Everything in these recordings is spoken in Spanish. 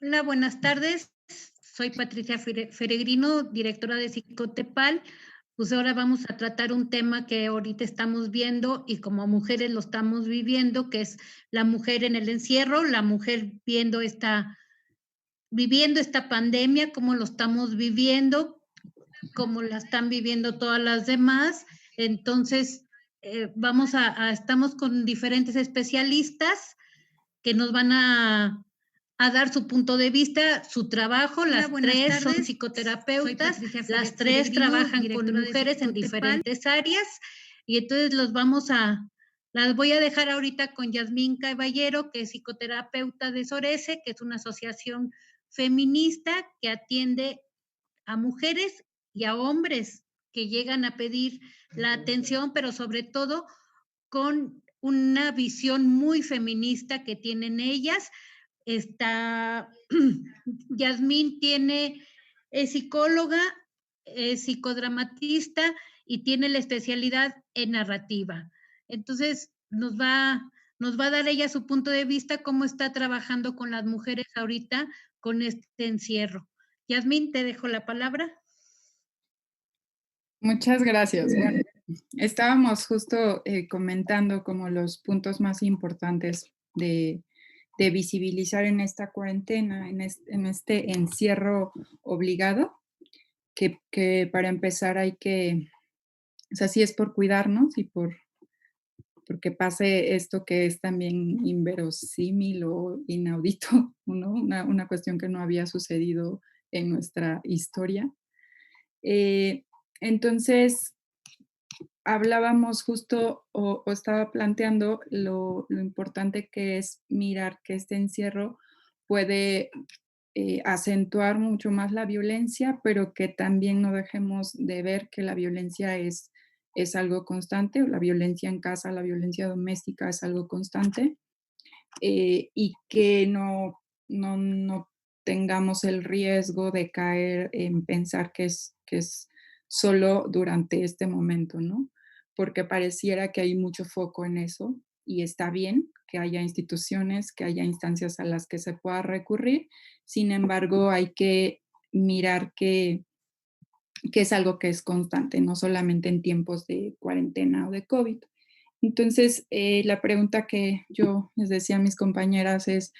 Hola, buenas tardes. Soy Patricia Feregrino, directora de Psicotepal. Pues ahora vamos a tratar un tema que ahorita estamos viendo y como mujeres lo estamos viviendo, que es la mujer en el encierro, la mujer viviendo esta pandemia, cómo lo estamos viviendo, cómo la están viviendo todas las demás. Entonces, estamos con diferentes especialistas que nos van a dar su punto de vista, su trabajo. Hola, Las buenas 3 son tardes. Soy psicoterapeutas, Patricia las 3 Feregrino, trabajan con directora de mujeres en Psicotepal. diferentes áreas, y entonces las voy a dejar ahorita con Yasmín Caballero, que es psicoterapeuta de Sorese, que es una asociación feminista que atiende a mujeres y a hombres que llegan a pedir la atención, pero sobre todo con una visión muy feminista que tienen ellas. Está Yasmín es psicóloga, es psicodramatista y tiene la especialidad en narrativa. Entonces, nos va a dar ella su punto de vista, cómo está trabajando con las mujeres ahorita con este encierro. Yasmín, te dejo la palabra. Muchas gracias. Bueno, estábamos justo comentando como los puntos más importantes de visibilizar en esta cuarentena, en este encierro obligado, que para empezar hay que, o sea, sí es por cuidarnos y porque pase esto que es también inverosímil o inaudito, ¿no? Una cuestión que no había sucedido en nuestra historia. Eh, entonces, hablábamos justo o estaba planteando lo importante que es mirar que este encierro puede acentuar mucho más la violencia, pero que también no dejemos de ver que la violencia es algo constante, o la violencia en casa, la violencia doméstica es algo constante, y que no tengamos el riesgo de caer en pensar que es solo durante este momento, ¿no? Porque pareciera que hay mucho foco en eso y está bien que haya instituciones, que haya instancias a las que se pueda recurrir. Sin embargo, hay que mirar que es algo que es constante, no solamente en tiempos de cuarentena o de COVID. Entonces, la pregunta que yo les decía a mis compañeras es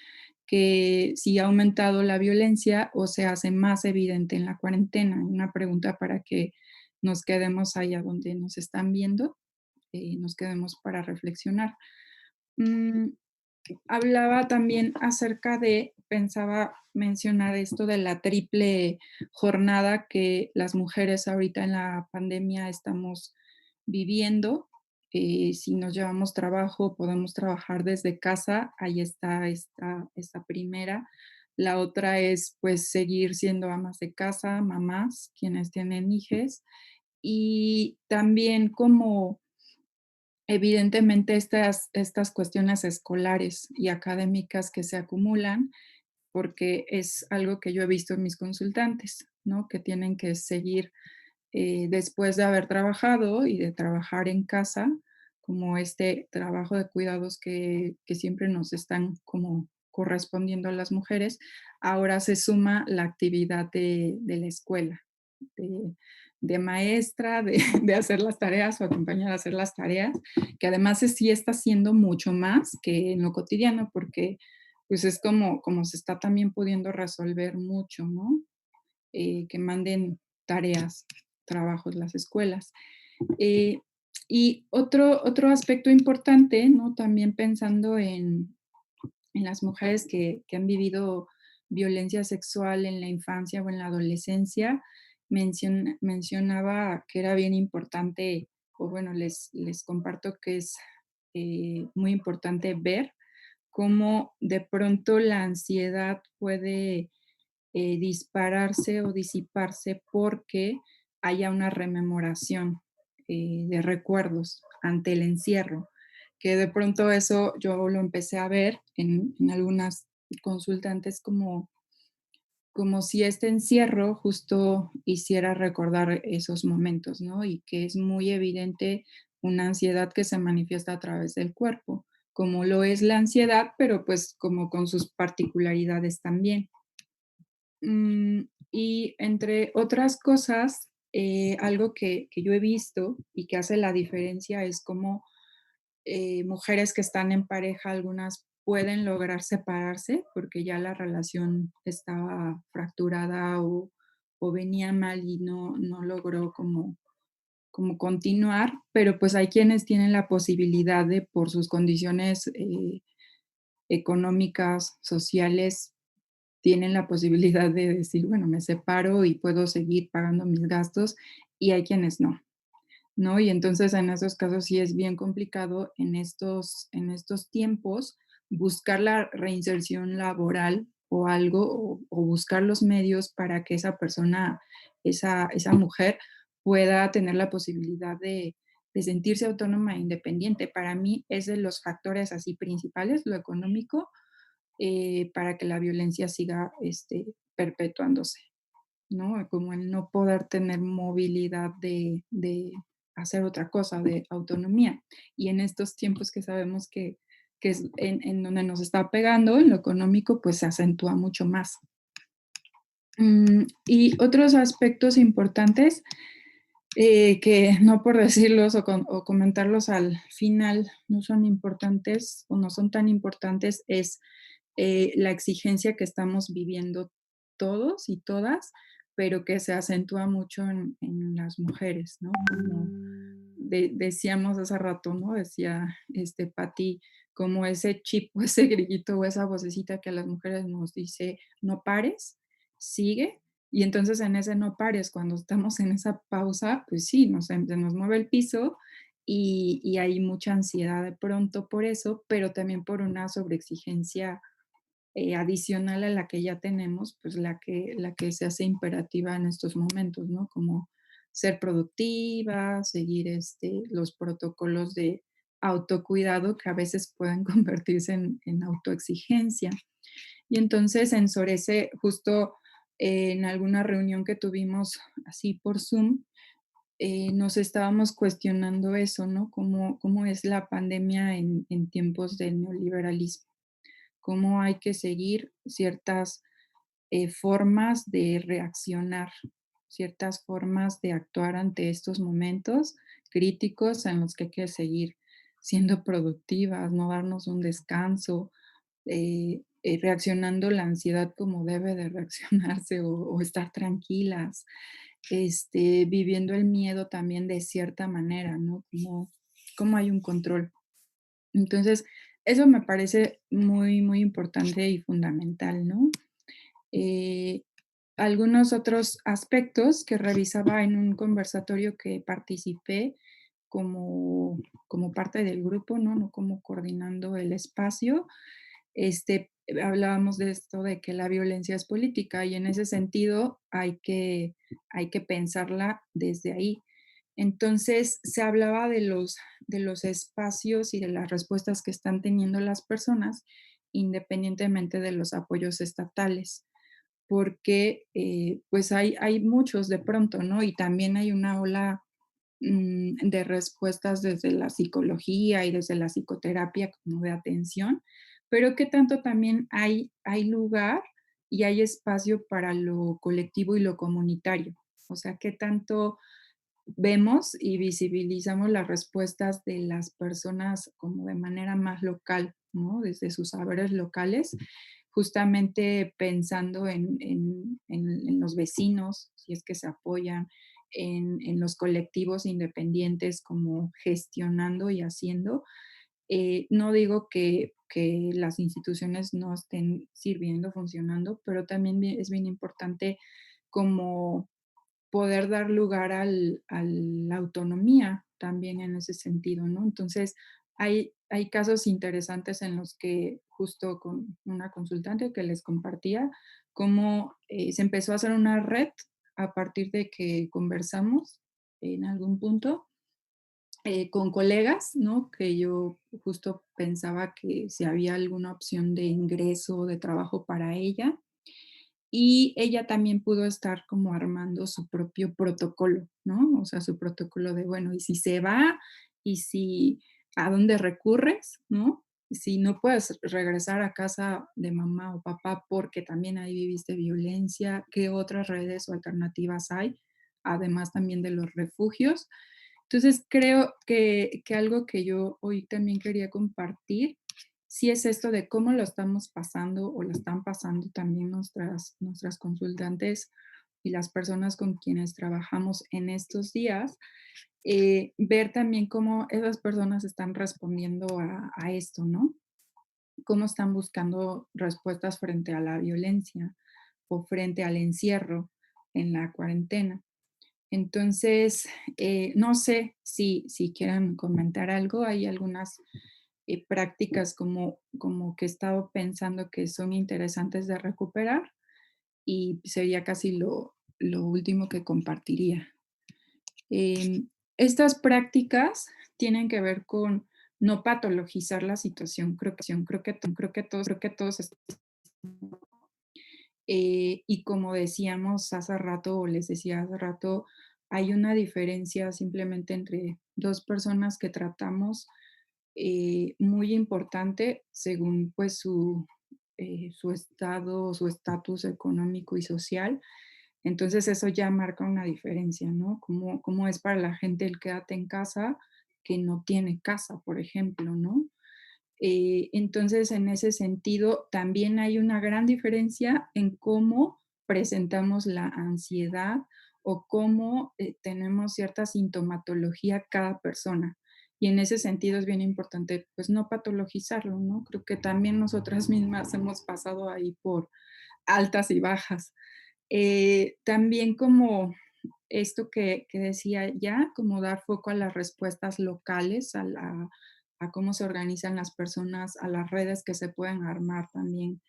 que si ha aumentado la violencia o se hace más evidente en la cuarentena. Una pregunta para que nos quedemos ahí a donde nos están viendo, nos quedemos para reflexionar. Mm, Hablaba también acerca de, pensaba mencionar esto de la triple jornada que las mujeres ahorita en la pandemia estamos viviendo. Si nos llevamos trabajo, podemos trabajar desde casa, ahí está esta primera. La otra es pues seguir siendo amas de casa, mamás, quienes tienen hijes, y también como evidentemente, estas cuestiones escolares y académicas que se acumulan, porque es algo que yo he visto en mis consultantes, ¿no? Que tienen que seguir, después de haber trabajado y de trabajar en casa, como este trabajo de cuidados que siempre nos están como correspondiendo a las mujeres, ahora se suma la actividad de la escuela, de de maestra, de de hacer las tareas o acompañar a hacer las tareas, que además sí está haciendo mucho más que en lo cotidiano, porque, pues, es como se está también pudiendo resolver mucho, ¿no? Que manden tareas, trabajos las escuelas. Eh, y otro aspecto importante, ¿no? También pensando en las mujeres que han vivido violencia sexual en la infancia o en la adolescencia, mencionaba que era bien importante, o bueno, les comparto que es muy importante ver cómo de pronto la ansiedad puede dispararse o disiparse porque haya una rememoración de recuerdos ante el encierro, que de pronto eso yo lo empecé a ver en algunas consultantes como si este encierro justo hiciera recordar esos momentos, ¿no? Y que es muy evidente una ansiedad que se manifiesta a través del cuerpo, como lo es la ansiedad, pero pues como con sus particularidades también. Mm, y entre otras cosas, algo que yo he visto y que hace la diferencia es cómo mujeres que están en pareja, algunas pueden lograr separarse porque ya la relación estaba fracturada o venía mal y no logró como continuar, pero pues hay quienes tienen la posibilidad de, por sus condiciones económicas, sociales, tienen la posibilidad de decir, bueno, me separo y puedo seguir pagando mis gastos, y hay quienes no, ¿no? Y entonces en esos casos sí es bien complicado en estos tiempos buscar la reinserción laboral o algo, o buscar los medios para que esa persona, esa mujer pueda tener la posibilidad de sentirse autónoma e independiente. Para mí es de los factores así principales, lo económico, para que la violencia siga, perpetuándose, ¿no? Como el no poder tener movilidad de hacer otra cosa, de autonomía. Y en estos tiempos que sabemos que es en donde nos está pegando, en lo económico, pues se acentúa mucho más. Y otros aspectos importantes, que no por decirlos o comentarlos al final no son importantes o no son tan importantes, es la exigencia que estamos viviendo todos y todas, pero que se acentúa mucho en las mujeres, ¿no? Como decíamos hace rato, ¿no? Decía Patti, como ese chip o ese grillito o esa vocecita que a las mujeres nos dice, no pares, sigue. Y entonces en ese no pares, cuando estamos en esa pausa, pues sí, se nos mueve el piso y hay mucha ansiedad de pronto por eso, pero también por una sobreexigencia adicional a la que ya tenemos, pues la que se hace imperativa en estos momentos, ¿no? Como ser productiva, seguir los protocolos de autocuidado que a veces pueden convertirse en autoexigencia. Y entonces en Sorese, justo en alguna reunión que tuvimos así por Zoom, nos estábamos cuestionando eso, ¿no? ¿Cómo es la pandemia en tiempos del neoliberalismo? Cómo hay que seguir ciertas formas de reaccionar, ciertas formas de actuar ante estos momentos críticos en los que hay que seguir siendo productivas, no darnos un descanso, reaccionando la ansiedad como debe de reaccionarse o estar tranquilas, viviendo el miedo también de cierta manera, ¿no? Como hay un control. Entonces, eso me parece muy, muy importante y fundamental, ¿no? Eh, Algunos otros aspectos que revisaba en un conversatorio que participé como parte del grupo, ¿no? No como coordinando el espacio, hablábamos de esto de que la violencia es política y en ese sentido hay que pensarla desde ahí. Entonces, se hablaba de los espacios y de las respuestas que están teniendo las personas, independientemente de los apoyos estatales, porque, pues, hay muchos de pronto, ¿no? Y también hay una ola, de respuestas desde la psicología y desde la psicoterapia como de atención, pero qué tanto también hay lugar y hay espacio para lo colectivo y lo comunitario. O sea, qué tanto vemos y visibilizamos las respuestas de las personas como de manera más local, ¿no? Desde sus saberes locales, justamente pensando en los vecinos, si es que se apoyan, en los colectivos independientes, como gestionando y haciendo. No digo que las instituciones no estén sirviendo, funcionando, pero también es bien importante como poder dar lugar a la autonomía también en ese sentido, ¿no? Entonces, hay casos interesantes en los que justo con una consultante que les compartía, cómo se empezó a hacer una red a partir de que conversamos en algún punto con colegas, ¿no? Que yo justo pensaba que si había alguna opción de ingreso, de trabajo para ella, y ella también pudo estar como armando su propio protocolo, ¿no? O sea, su protocolo de, bueno, y si se va, y si, ¿a dónde recurres? ¿No? si no puedes regresar a casa de mamá o papá porque también ahí viviste violencia, ¿qué otras redes o alternativas hay? Además también de los refugios. Entonces, creo que algo que yo hoy también quería compartir, sí es esto de cómo lo estamos pasando o lo están pasando también nuestras consultantes y las personas con quienes trabajamos en estos días, ver también cómo esas personas están respondiendo a esto, ¿no? Cómo están buscando respuestas frente a la violencia o frente al encierro en la cuarentena. Entonces, no sé si quieran comentar algo. Hay algunas prácticas como que he estado pensando que son interesantes de recuperar y sería casi lo último que compartiría. Estas prácticas tienen que ver con no patologizar la situación. Creo que todos y como decíamos hace rato, o les decía hace rato, hay una diferencia simplemente entre dos personas que tratamos muy importante según pues su estado, su estatus económico y social. Entonces eso ya marca una diferencia, ¿no? Cómo es para la gente el quédate en casa que no tiene casa, por ejemplo, ¿no? Entonces, en ese sentido, también hay una gran diferencia en cómo presentamos la ansiedad o cómo tenemos cierta sintomatología cada persona. Y en ese sentido es bien importante, pues, no patologizarlo, ¿no? Creo que también nosotras mismas hemos pasado ahí por altas y bajas. También como esto que decía ya, como dar foco a las respuestas locales, a cómo se organizan las personas, a las redes que se pueden armar también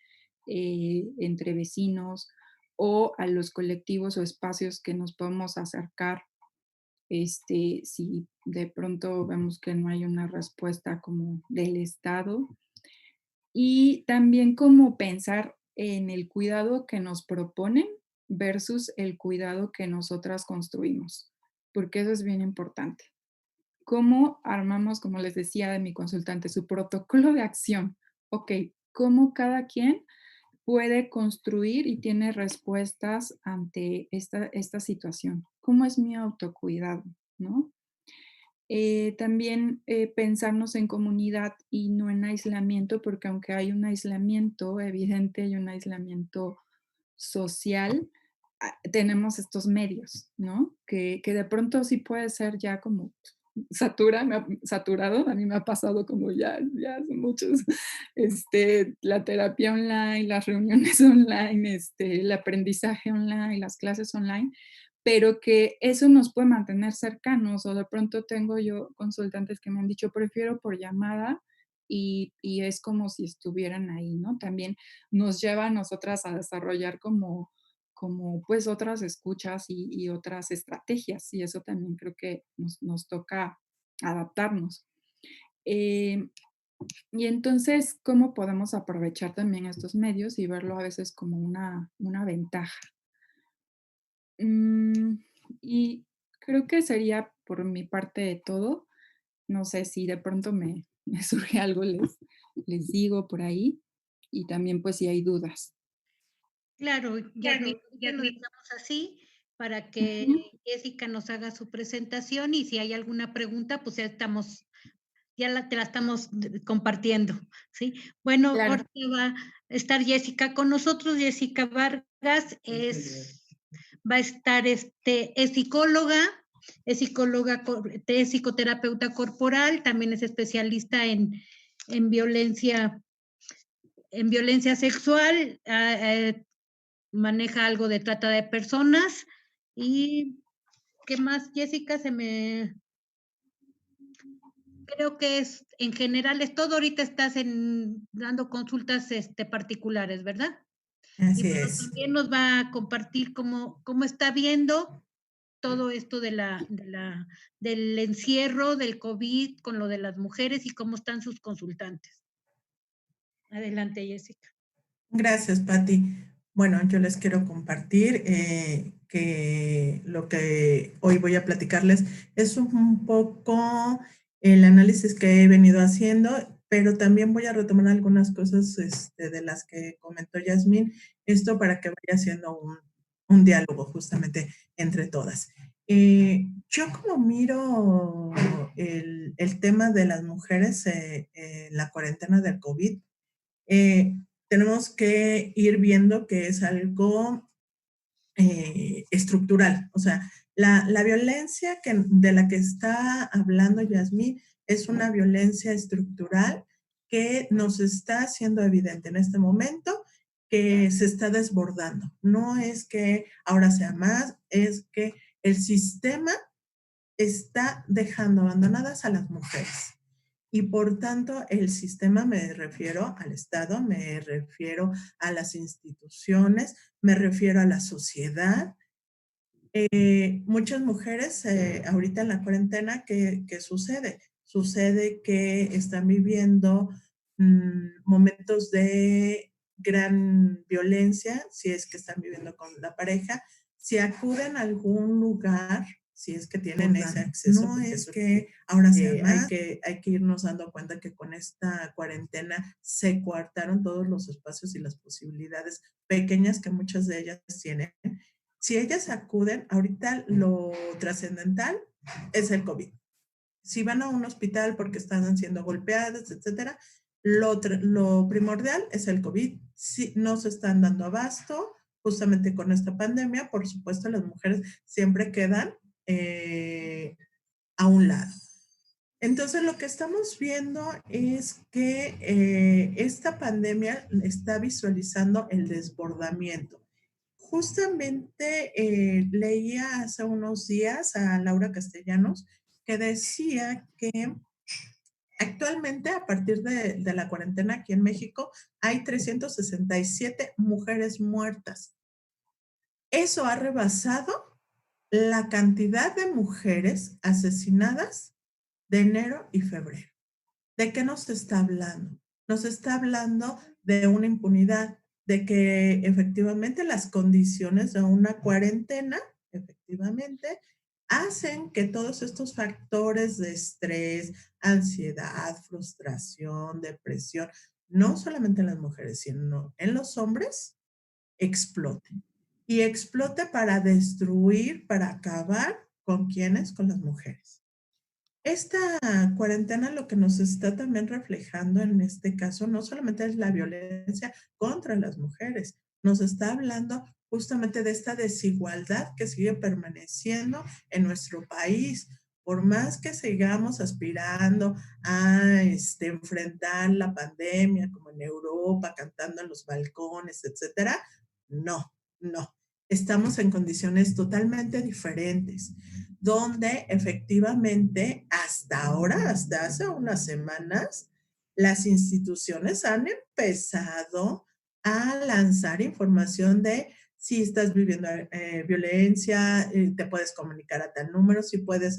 entre vecinos o a los colectivos o espacios que nos podemos acercar, si de pronto vemos que no hay una respuesta como del Estado. Y también como pensar en el cuidado que nos proponen versus el cuidado que nosotras construimos, porque eso es bien importante. ¿Cómo armamos, como les decía de mi consultante, su protocolo de acción? Ok, ¿cómo cada quien puede construir y tiene respuestas ante esta situación? ¿Cómo es mi autocuidado? ¿No? También pensarnos en comunidad y no en aislamiento, porque aunque hay un aislamiento evidente y un aislamiento social, tenemos estos medios, ¿no? Que de pronto sí puede ser ya como saturado, a mí me ha pasado como ya son muchos, la terapia online, las reuniones online, el aprendizaje online, las clases online, pero que eso nos puede mantener cercanos, o de pronto tengo yo consultantes que me han dicho, prefiero por llamada y es como si estuvieran ahí, ¿no? También nos lleva a nosotras a desarrollar como pues otras escuchas y otras estrategias, y eso también creo que nos toca adaptarnos. Eh, y entonces, ¿cómo podemos aprovechar también estos medios y verlo a veces como una ventaja? Mm, y creo que sería por mi parte de todo. No sé si de pronto me surge algo, les digo por ahí. Y también, pues, si hay dudas. Claro, Yasmin, ahorita lo dejamos así para que Ujú, Jessica nos haga su presentación y si hay alguna pregunta, pues te la estamos compartiendo, ¿sí? Bueno, claro. ahorita va a estar Jessica con nosotros. Jessica Vargas va a estar, es psicóloga, es psicoterapeuta corporal, también es especialista en violencia, en violencia sexual, maneja algo de trata de personas y ¿qué más, Jessica? Creo que es, en general, es todo. Ahorita estás dando consultas particulares, ¿verdad? Y Así bueno, es. también nos va a compartir cómo está viendo todo esto del encierro, del COVID, con lo de las mujeres y cómo están sus consultantes. Adelante, Jessica. Gracias, Patti. Bueno, yo les quiero compartir que lo que hoy voy a platicarles es un poco el análisis que he venido haciendo pero también voy a retomar algunas cosas de las que comentó Yasmín, esto para que vaya siendo un diálogo justamente entre todas. Yo como miro el tema de las mujeres en la cuarentena del COVID, tenemos que ir viendo que es algo estructural. O sea, la violencia de la que está hablando Yasmín es una violencia estructural que nos está haciendo evidente en este momento que se está desbordando. No es que ahora sea más, es que el sistema está dejando abandonadas a las mujeres. Y por tanto, el sistema, me refiero al Estado, me refiero a las instituciones, me refiero a la sociedad. Muchas mujeres ahorita en la cuarentena, ¿qué sucede? Sucede que están viviendo momentos de gran violencia, si es que están viviendo con la pareja, si acuden a algún lugar, si es que tienen ese acceso. No es que ahora sí hay que irnos dando cuenta que con esta cuarentena se coartaron todos los espacios y las posibilidades pequeñas que muchas de ellas tienen. Si ellas acuden, ahorita lo trascendental es el COVID. Si van a un hospital porque están siendo golpeadas, etcétera, lo primordial es el COVID. Si no se están dando abasto, justamente con esta pandemia, por supuesto, las mujeres siempre quedan a un lado. Entonces, lo que estamos viendo es que esta pandemia está visualizando el desbordamiento. Justamente leía hace unos días a Laura Castellanos que decía que actualmente, a partir de la cuarentena aquí en México, hay 367 mujeres muertas. Eso ha rebasado la cantidad de mujeres asesinadas de enero y febrero. ¿De qué nos está hablando? Nos está hablando de una impunidad, de que efectivamente las condiciones de una cuarentena, efectivamente, hacen que todos estos factores de estrés, ansiedad, frustración, depresión, no solamente en las mujeres, sino en los hombres, exploten. Y explote para destruir, para acabar con ¿quiénes? Con las mujeres. Esta cuarentena lo que nos está también reflejando en este caso no solamente es la violencia contra las mujeres, nos está hablando justamente de esta desigualdad que sigue permaneciendo en nuestro país. Por más que sigamos aspirando a enfrentar la pandemia como en Europa, cantando en los balcones, etcétera, no. Estamos en condiciones totalmente diferentes donde efectivamente hasta ahora, hasta hace unas semanas, las instituciones han empezado a lanzar información de si estás viviendo violencia, te puedes comunicar a tal número, si puedes,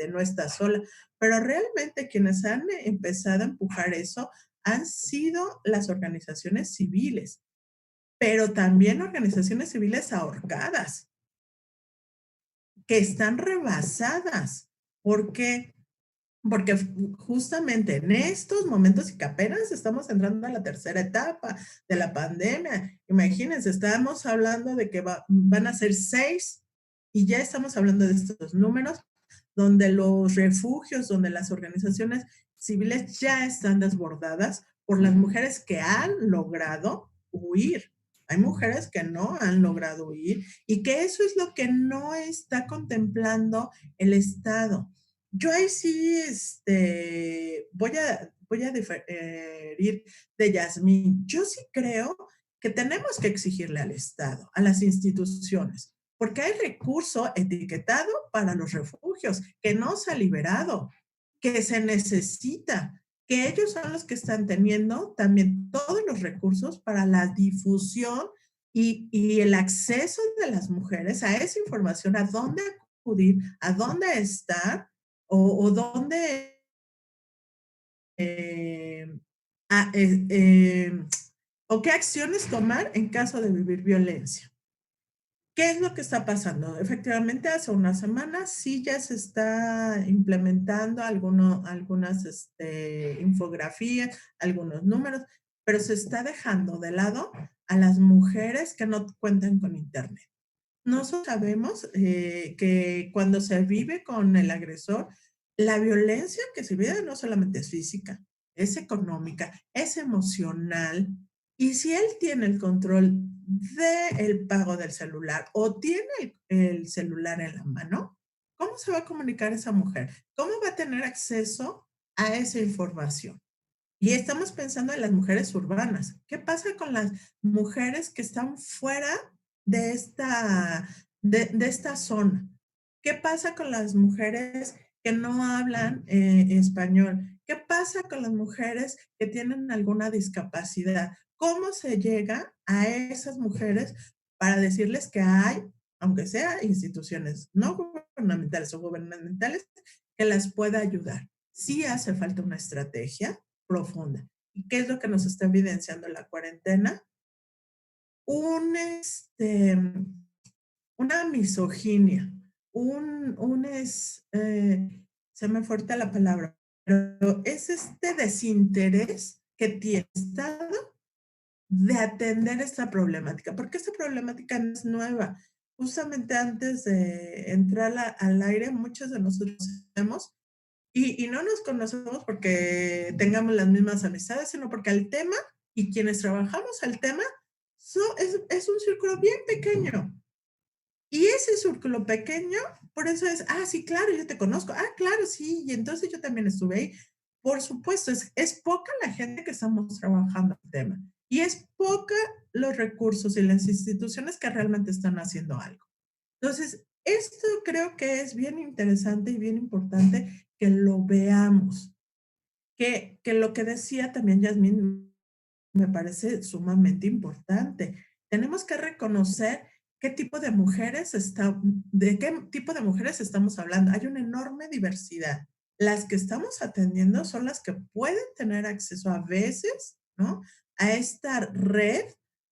no estás sola. Pero realmente quienes han empezado a empujar eso han sido las organizaciones civiles, pero también organizaciones civiles ahorcadas que están rebasadas. ¿Por qué? Porque justamente en estos momentos y que apenas estamos entrando a la tercera etapa de la pandemia, imagínense, estamos hablando de que van a ser 6 y ya estamos hablando de estos números donde los refugios, donde las organizaciones civiles ya están desbordadas por las mujeres que han logrado huir. Hay mujeres que no han logrado huir y que eso es lo que no está contemplando el Estado. Yo ahí sí voy a diferir de Yasmín. Yo sí creo que tenemos que exigirle al Estado, a las instituciones, porque hay recurso etiquetado para los refugios que no se ha liberado, que se necesita, que ellos son los que están teniendo también todos los recursos para la difusión y el acceso de las mujeres a esa información, a dónde acudir, a dónde estar o dónde a, o qué acciones tomar en caso de vivir violencia. ¿Qué es lo que está pasando? Efectivamente, hace unas semanas sí ya se está implementando algunas infografías, algunos números, pero se está dejando de lado a las mujeres que no cuentan con internet. Nosotros sabemos que cuando se vive con el agresor, la violencia que se vive no solamente es física, es económica, es emocional. Y si él tiene el control del pago del celular o tiene el celular en la mano, ¿cómo se va a comunicar esa mujer? ¿Cómo va a tener acceso a esa información? Y estamos pensando en las mujeres urbanas. ¿Qué pasa con las mujeres que están fuera de esta zona? ¿Qué pasa con las mujeres que no hablan español? ¿Qué pasa con las mujeres que tienen alguna discapacidad? ¿Cómo se llega a esas mujeres para decirles que hay, aunque sea instituciones no gubernamentales o gubernamentales, que las pueda ayudar? Sí hace falta una estrategia profunda. ¿Y qué es lo que nos está evidenciando la cuarentena? Un, una misoginia, se me fuerte la palabra, pero es este desinterés que tiene el Estado de atender esta problemática, porque esta problemática no es nueva. Justamente antes de entrar al aire, muchos de nosotros sabemos y no nos conocemos porque tengamos las mismas amistades, sino porque al tema y quienes trabajamos al tema es un círculo bien pequeño. Y ese círculo pequeño, por eso es, sí, claro, yo te conozco, claro, sí, y entonces yo también estuve ahí. Por supuesto, es poca la gente que estamos trabajando el tema y es poca los recursos y las instituciones que realmente están haciendo algo. Entonces, esto creo que es bien interesante y bien importante que lo veamos, que lo que decía también Yasmín me parece sumamente importante. Tenemos que reconocer qué tipo de mujeres de qué tipo de mujeres estamos hablando. Hay una enorme diversidad. Las que estamos atendiendo son las que pueden tener acceso a veces, ¿no? A esta red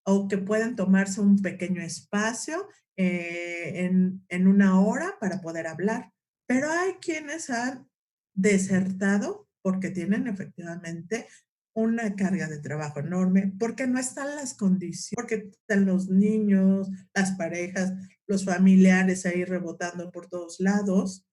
o que pueden tomarse un pequeño espacio en una hora para poder hablar. Pero hay quienes han desertado porque tienen efectivamente una carga de trabajo enorme, porque no están las condiciones, porque están los niños, las parejas, los familiares ahí rebotando por todos lados.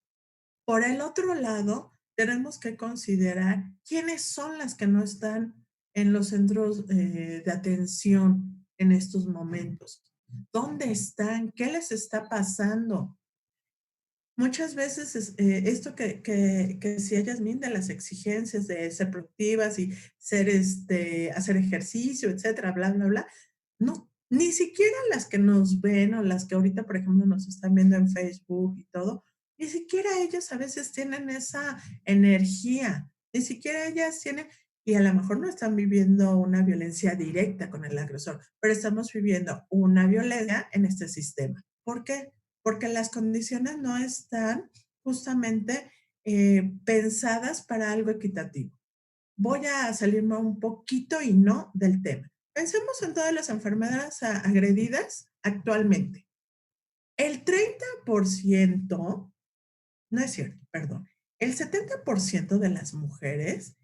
Por el otro lado, tenemos que considerar quiénes son las que no están en los centros de atención en estos momentos. ¿Dónde están? ¿Qué les está pasando? Muchas veces esto que decía Yasmín de las exigencias de ser productivas y hacer ejercicio, etcétera, bla, bla, bla, no, ni siquiera las que nos ven o las que ahorita, por ejemplo, nos están viendo en Facebook y todo, ni siquiera ellas a veces tienen esa energía, ni siquiera ellas tienen, y a lo mejor no están viviendo una violencia directa con el agresor, pero estamos viviendo una violencia en este sistema. ¿Por qué? Porque las condiciones no están justamente pensadas para algo equitativo. Voy a salirme un poquito y no del tema. Pensemos en todas las enfermedades agredidas actualmente. El 30%, no es cierto, perdón, el 70% de las mujeres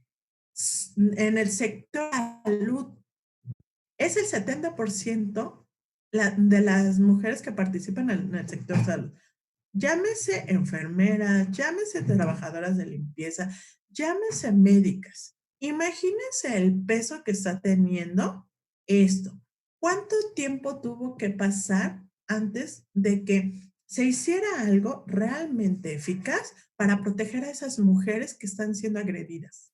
en el sector salud es el 70% de las mujeres que participan en el sector salud. Llámese enfermeras, llámese trabajadoras de limpieza, llámese médicas. Imagínense el peso que está teniendo esto. ¿Cuánto tiempo tuvo que pasar antes de que se hiciera algo realmente eficaz para proteger a esas mujeres que están siendo agredidas?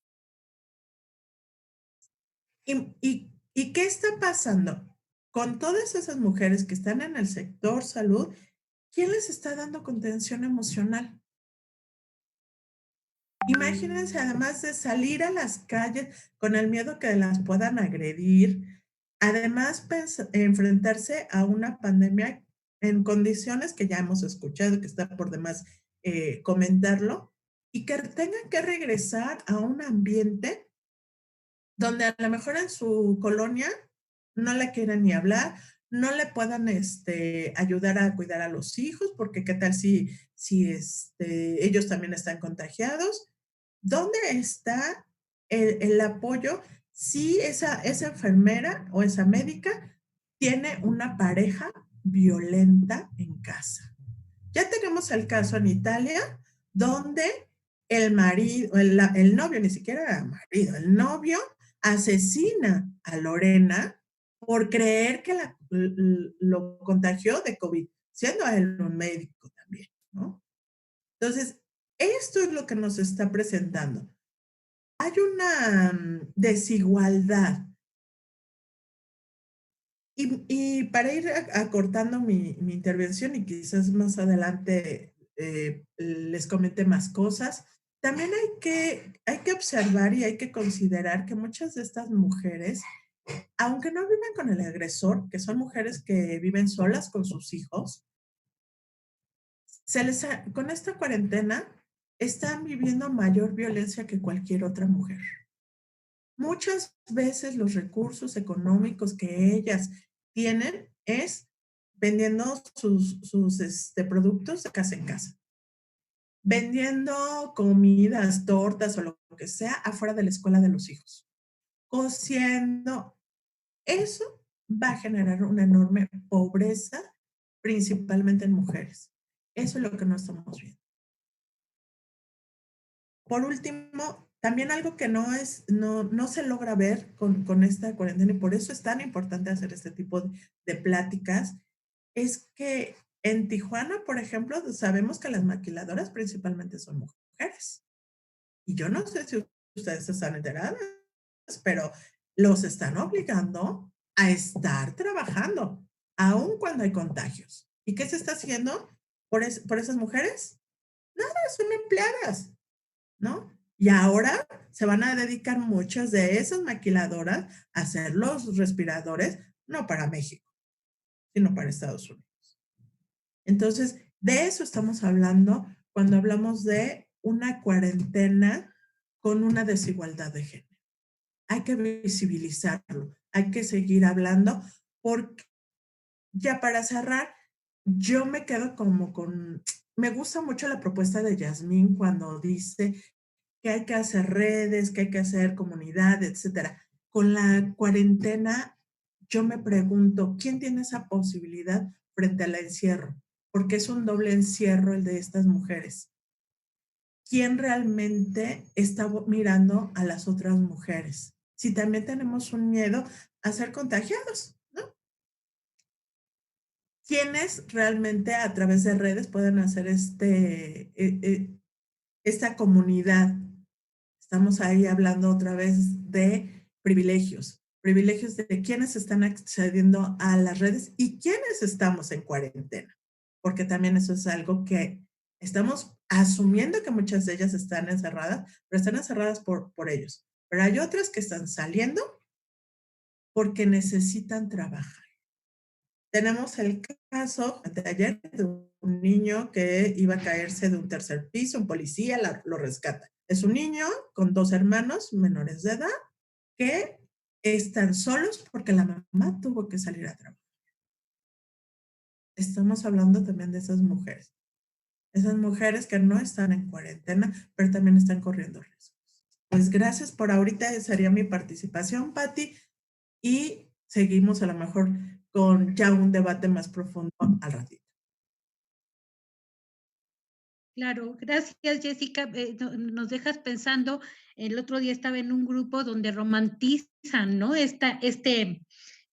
¿Y qué está pasando con todas esas mujeres que están en el sector salud? ¿Quién les está dando contención emocional? Imagínense, además de salir a las calles con el miedo que las puedan agredir, además enfrentarse a una pandemia en condiciones que ya hemos escuchado, que está por demás comentarlo, y que tengan que regresar a un ambiente donde a lo mejor en su colonia no la quieren ni hablar, no le puedan ayudar a cuidar a los hijos, porque qué tal si ellos también están contagiados. ¿Dónde está el apoyo si esa enfermera o esa médica tiene una pareja violenta en casa? Ya tenemos el caso en Italia, donde el marido, el novio, ni siquiera era marido, el novio asesina a Lorena por creer que lo contagió de COVID, siendo él un médico también, ¿no? Entonces, esto es lo que nos está presentando. Hay una desigualdad. Y para ir acortando mi intervención y quizás más adelante les comente más cosas, también hay que observar y hay que considerar que muchas de estas mujeres, aunque no viven con el agresor, que son mujeres que viven solas con sus hijos, con esta cuarentena están viviendo mayor violencia que cualquier otra mujer. Muchas veces los recursos económicos que ellas tienen es vendiendo sus productos de casa en casa, vendiendo comidas, tortas o lo que sea afuera de la escuela de los hijos, cosiendo. Eso va a generar una enorme pobreza, principalmente en mujeres. Eso es lo que no estamos viendo. Por último, también algo que no se logra ver con esta cuarentena, y por eso es tan importante hacer este tipo de pláticas, es que en Tijuana, por ejemplo, sabemos que las maquiladoras principalmente son mujeres. Y yo no sé si ustedes están enteradas, pero los están obligando a estar trabajando, aun cuando hay contagios. ¿Y qué se está haciendo por esas mujeres? Nada, son empleadas, ¿no? Y ahora se van a dedicar muchas de esas maquiladoras a hacer los respiradores, no para México, sino para Estados Unidos. Entonces, de eso estamos hablando cuando hablamos de una cuarentena con una desigualdad de género. Hay que visibilizarlo, hay que seguir hablando, porque ya para cerrar, yo me quedo me gusta mucho la propuesta de Yasmín cuando dice que hay que hacer redes, que hay que hacer comunidad, etcétera. Con la cuarentena, yo me pregunto, ¿quién tiene esa posibilidad frente al encierro? Porque es un doble encierro el de estas mujeres. ¿Quién realmente está mirando a las otras mujeres? Si también tenemos un miedo a ser contagiados, ¿no? ¿Quiénes realmente a través de redes pueden hacer esta comunidad? Estamos ahí hablando otra vez de privilegios de quienes están accediendo a las redes y quienes estamos en cuarentena, porque también eso es algo que estamos asumiendo que muchas de ellas están encerradas, pero están encerradas por ellos. Pero hay otras que están saliendo porque necesitan trabajar. Tenemos el caso de ayer de un niño que iba a caerse de un tercer piso, un policía lo rescata. Es un niño con 2 hermanos menores de edad que están solos porque la mamá tuvo que salir a trabajar. Estamos hablando también de esas mujeres que no están en cuarentena, pero también están corriendo riesgos. Pues gracias por ahorita, esa sería mi participación, Patti, y seguimos a lo mejor con ya un debate más profundo al ratito. Claro, gracias Jessica. Nos dejas pensando, el otro día estaba en un grupo donde romantizan, ¿no? Este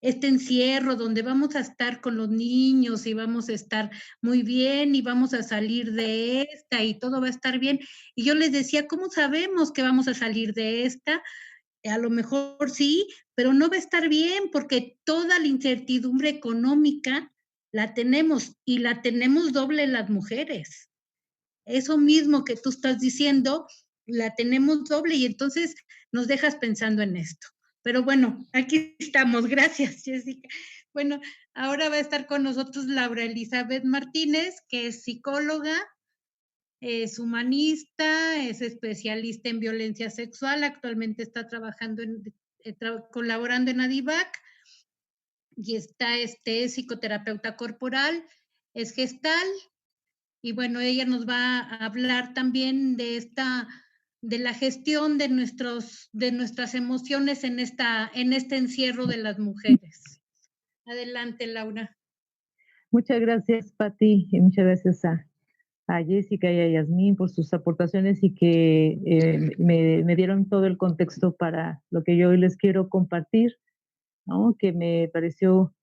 encierro donde vamos a estar con los niños y vamos a estar muy bien y vamos a salir de esta y todo va a estar bien. Y yo les decía, ¿cómo sabemos que vamos a salir de esta? A lo mejor sí, pero no va a estar bien porque toda la incertidumbre económica la tenemos y la tenemos doble las mujeres. Eso mismo que tú estás diciendo, la tenemos doble y entonces nos dejas pensando en esto. Pero bueno, aquí estamos. Gracias, Jessica. Bueno, ahora va a estar con nosotros Laura Elizabeth Martínez, que es psicóloga, es humanista, es especialista en violencia sexual, actualmente está trabajando colaborando en ADIVAC y está psicoterapeuta corporal, es gestal, y bueno, ella nos va a hablar también de la gestión de nuestras emociones en este encierro de las mujeres. Adelante, Laura. Muchas gracias, Pati, y muchas gracias a Jessica y a Yasmín por sus aportaciones y que me dieron todo el contexto para lo que yo hoy les quiero compartir, ¿no? Que me pareció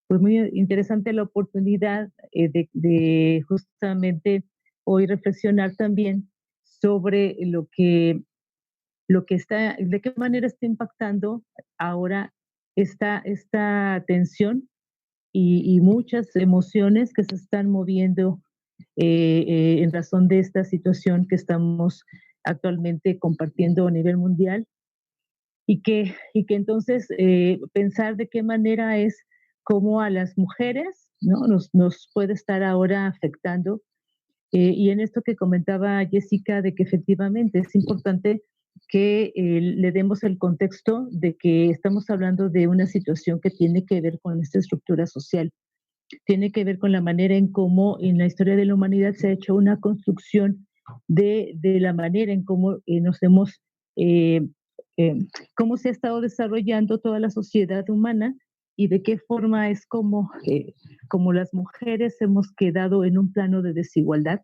pues muy interesante la oportunidad de justamente hoy reflexionar también sobre de qué manera está impactando ahora esta tensión y muchas emociones que se están moviendo en razón de esta situación que estamos actualmente compartiendo a nivel mundial y que entonces pensar de qué manera es cómo a las mujeres, ¿no? nos puede estar ahora afectando. Y en esto que comentaba Jessica, de que efectivamente es importante que le demos el contexto de que estamos hablando de una situación que tiene que ver con esta estructura social, tiene que ver con la manera en cómo en la historia de la humanidad se ha hecho una construcción de la manera en cómo nos hemos, eh, eh, cómo se ha estado desarrollando toda la sociedad humana y de qué forma es como las mujeres hemos quedado en un plano de desigualdad,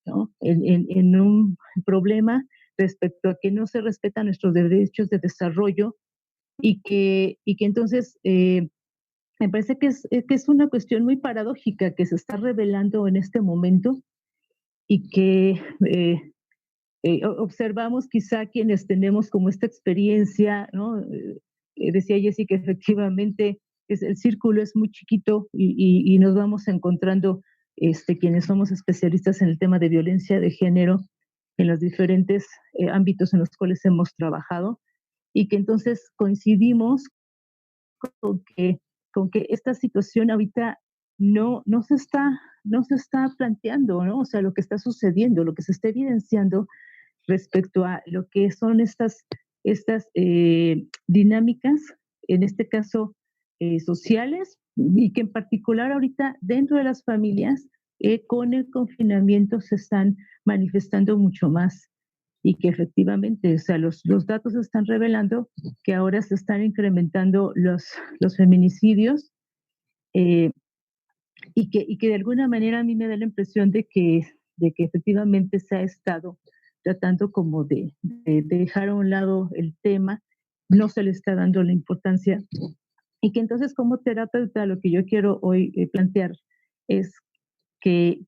¿no? En un problema respecto a que no se respetan nuestros derechos de desarrollo y que entonces me parece que es una cuestión muy paradójica que se está revelando en este momento y que observamos quizá quienes tenemos como esta experiencia, ¿no? Decía Jessica, efectivamente el círculo es muy chiquito y nos vamos encontrando quienes somos especialistas en el tema de violencia de género en los diferentes ámbitos en los cuales hemos trabajado y que entonces coincidimos con que esta situación ahorita no se está planteando, ¿no? O sea, lo que está sucediendo, lo que se está evidenciando respecto a lo que son estas dinámicas, en este caso sociales, y que en particular ahorita dentro de las familias, con el confinamiento se están manifestando mucho más y que efectivamente, o sea, los datos están revelando que ahora se están incrementando los feminicidios eh, y que de alguna manera a mí me da la impresión de que efectivamente se ha estado tratando como de dejar a un lado el tema, no se le está dando la importancia y que entonces como terapeuta lo que yo quiero hoy plantear es que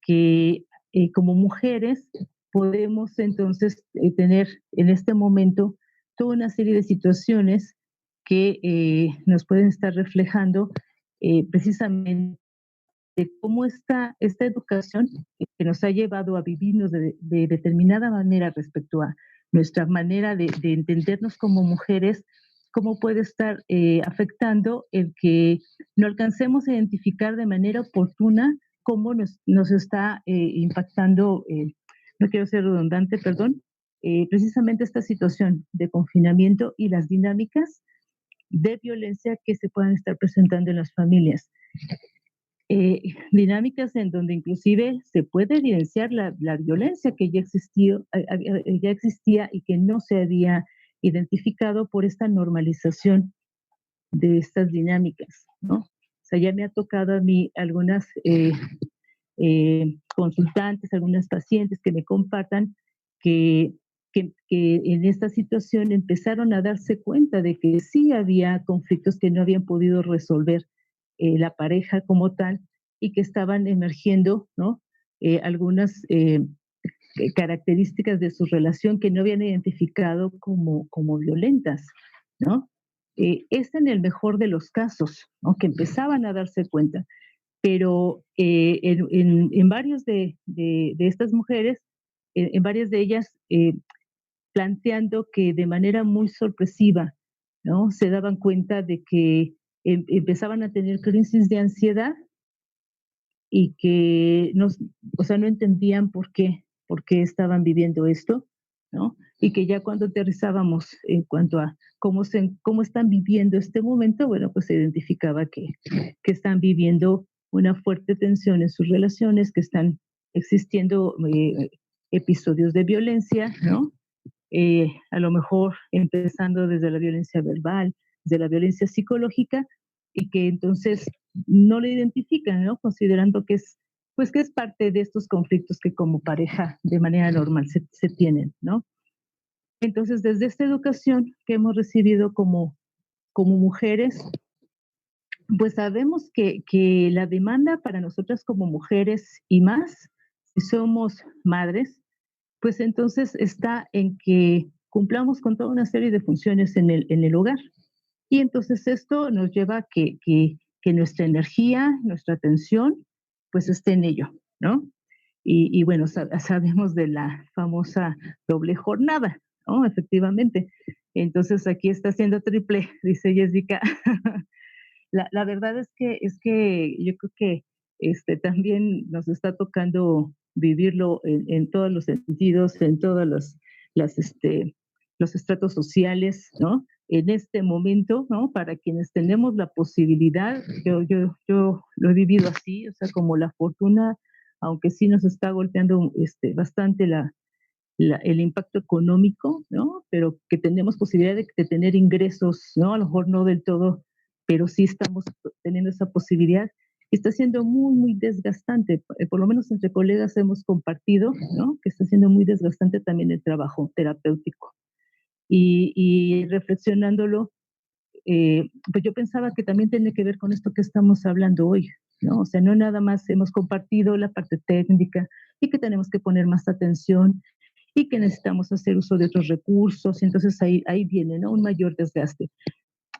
como mujeres podemos entonces tener en este momento toda una serie de situaciones que nos pueden estar reflejando precisamente cómo esta educación que nos ha llevado a vivirnos de determinada manera respecto a nuestra manera de entendernos como mujeres, cómo puede estar afectando el que no alcancemos a identificar de manera oportuna cómo nos está impactando, no quiero ser redundante, perdón, precisamente esta situación de confinamiento y las dinámicas de violencia que se puedan estar presentando en las familias. Dinámicas en donde inclusive se puede evidenciar la violencia que ya existía y que no se había identificado por esta normalización de estas dinámicas, ¿no? O sea, ya me ha tocado a mí algunas consultantes, algunas pacientes que me compartan que en esta situación empezaron a darse cuenta de que sí había conflictos que no habían podido resolver la pareja como tal y que estaban emergiendo, ¿no? Algunas características de su relación que no habían identificado como violentas, ¿no? Es en el mejor de los casos, ¿no? Que empezaban a darse cuenta, pero en varios de estas mujeres, en varias de ellas, planteando que de manera muy sorpresiva, ¿no? Se daban cuenta de que empezaban a tener crisis de ansiedad y que no, o sea, no entendían por qué estaban viviendo esto ¿no? Y que ya cuando aterrizábamos en cuanto a cómo están viviendo este momento, bueno, pues se identificaba que están viviendo una fuerte tensión en sus relaciones, que están existiendo episodios de violencia, ¿no? A lo mejor empezando desde la violencia verbal, de la violencia psicológica, y que entonces no lo identifican, ¿no? Considerando que pues que es parte de estos conflictos que como pareja de manera normal se tienen, ¿no? Entonces, desde esta educación que hemos recibido como mujeres, pues sabemos que la demanda para nosotras como mujeres y más, si somos madres, pues entonces está en que cumplamos con toda una serie de funciones en el hogar. Y entonces esto nos lleva a que nuestra energía, nuestra atención, pues esté en ello, ¿no? Y bueno, sabemos de la famosa doble jornada, ¿no? Efectivamente. Entonces aquí está siendo triple, dice Jessica. La verdad es que yo creo que también nos está tocando vivirlo en todos los sentidos, en todos los estratos sociales, ¿no? En este momento, ¿no? Para quienes tenemos la posibilidad, yo lo he vivido así, o sea, como la fortuna, aunque sí nos está golpeando bastante el impacto económico, ¿no? Pero que tenemos posibilidad de tener ingresos, ¿no? A lo mejor no del todo, pero sí estamos teniendo esa posibilidad. Está siendo muy, muy desgastante, por lo menos entre colegas hemos compartido, ¿no? Que está siendo muy desgastante también el trabajo terapéutico. Y reflexionándolo, pues yo pensaba que también tiene que ver con esto que estamos hablando hoy, ¿no? O sea, no nada más hemos compartido la parte técnica y que tenemos que poner más atención y que necesitamos hacer uso de otros recursos, y entonces ahí viene, ¿no? Un mayor desgaste.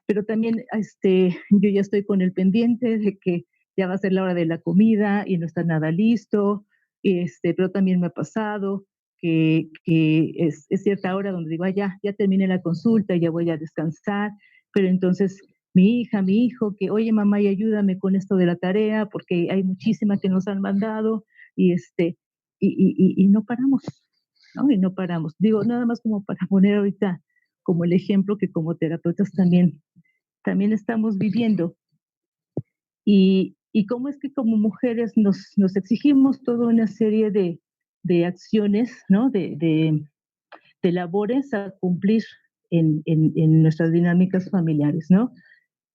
Pero también yo ya estoy con el pendiente de que ya va a ser la hora de la comida y no está nada listo, pero también me ha pasado que es cierta hora donde digo, ya terminé la consulta, ya voy a descansar, pero entonces mi hija, mi hijo, que oye mamá, y ayúdame con esto de la tarea, porque hay muchísima que nos han mandado, y no paramos, ¿no? Y no paramos. Digo, nada más como para poner ahorita como el ejemplo que como terapeutas también estamos viviendo. Y cómo es que como mujeres nos exigimos toda una serie de acciones, ¿no? De labores a cumplir en nuestras dinámicas familiares, ¿no?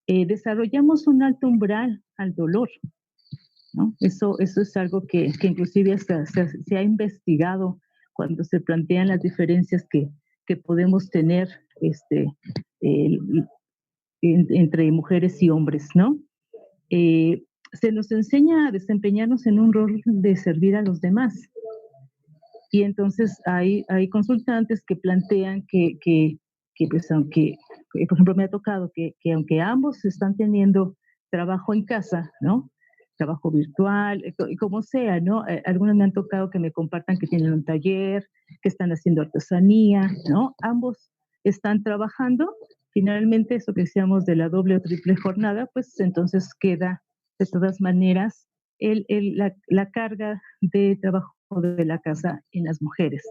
Desarrollamos un alto umbral al dolor, ¿no? Eso es algo que inclusive hasta se ha investigado cuando se plantean las diferencias que podemos tener eh, entre mujeres y hombres, ¿no? Se nos enseña a desempeñarnos en un rol de servir a los demás. Y entonces hay consultantes que plantean que pues aunque, por ejemplo, me ha tocado que aunque ambos están teniendo trabajo en casa, ¿no? Trabajo virtual, como sea, ¿no? Algunos me han tocado que me compartan que tienen un taller, que están haciendo artesanía, ¿no? Ambos están trabajando. Finalmente, eso que decíamos de la doble o triple jornada, pues entonces queda de todas maneras la carga de trabajo de la casa en las mujeres.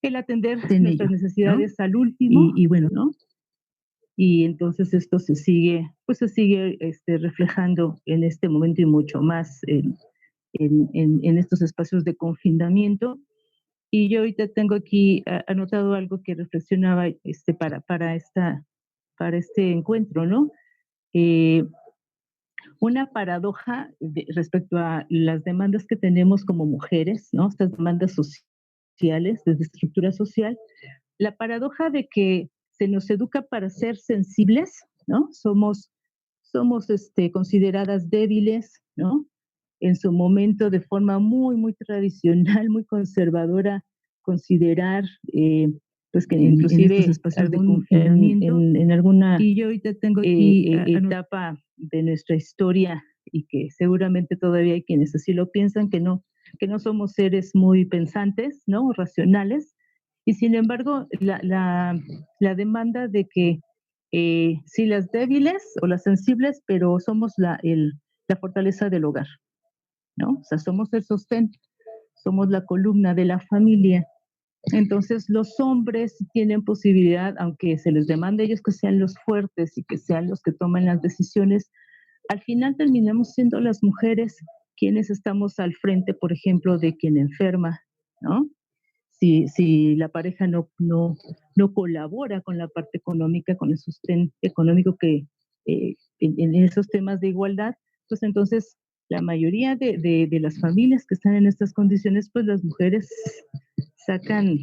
El atender nuestras necesidades, ¿no? Al último, y bueno, ¿no? Y entonces esto se sigue reflejando en este momento y mucho más en estos espacios de confinamiento. Y yo ahorita tengo aquí anotado algo que reflexionaba para este encuentro, ¿no? Una paradoja respecto a las demandas que tenemos como mujeres, ¿no? Estas demandas sociales, desde estructura social, la paradoja de que se nos educa para ser sensibles, ¿no? Somos consideradas débiles, ¿no? En su momento, de forma muy, muy tradicional, muy conservadora, considerar pues que inclusive en espacios de confinamiento, en alguna y yo ahorita tengo aquí etapa de nuestra historia, y que seguramente todavía hay quienes así lo piensan, que no somos seres muy pensantes, ¿no? Racionales, y sin embargo la demanda de que sí, las débiles o las sensibles, pero somos la fortaleza del hogar, ¿no? O sea, somos el sostén, somos la columna de la familia, Entonces los hombres tienen posibilidad, aunque se les demande a ellos que sean los fuertes y que sean los que toman las decisiones, al final terminamos siendo las mujeres quienes estamos al frente, por ejemplo, de quien enferma, ¿no? Si la pareja no colabora con la parte económica, con el sostén económico que en esos temas de igualdad, pues entonces la mayoría de las familias que están en estas condiciones, pues las mujeres sacan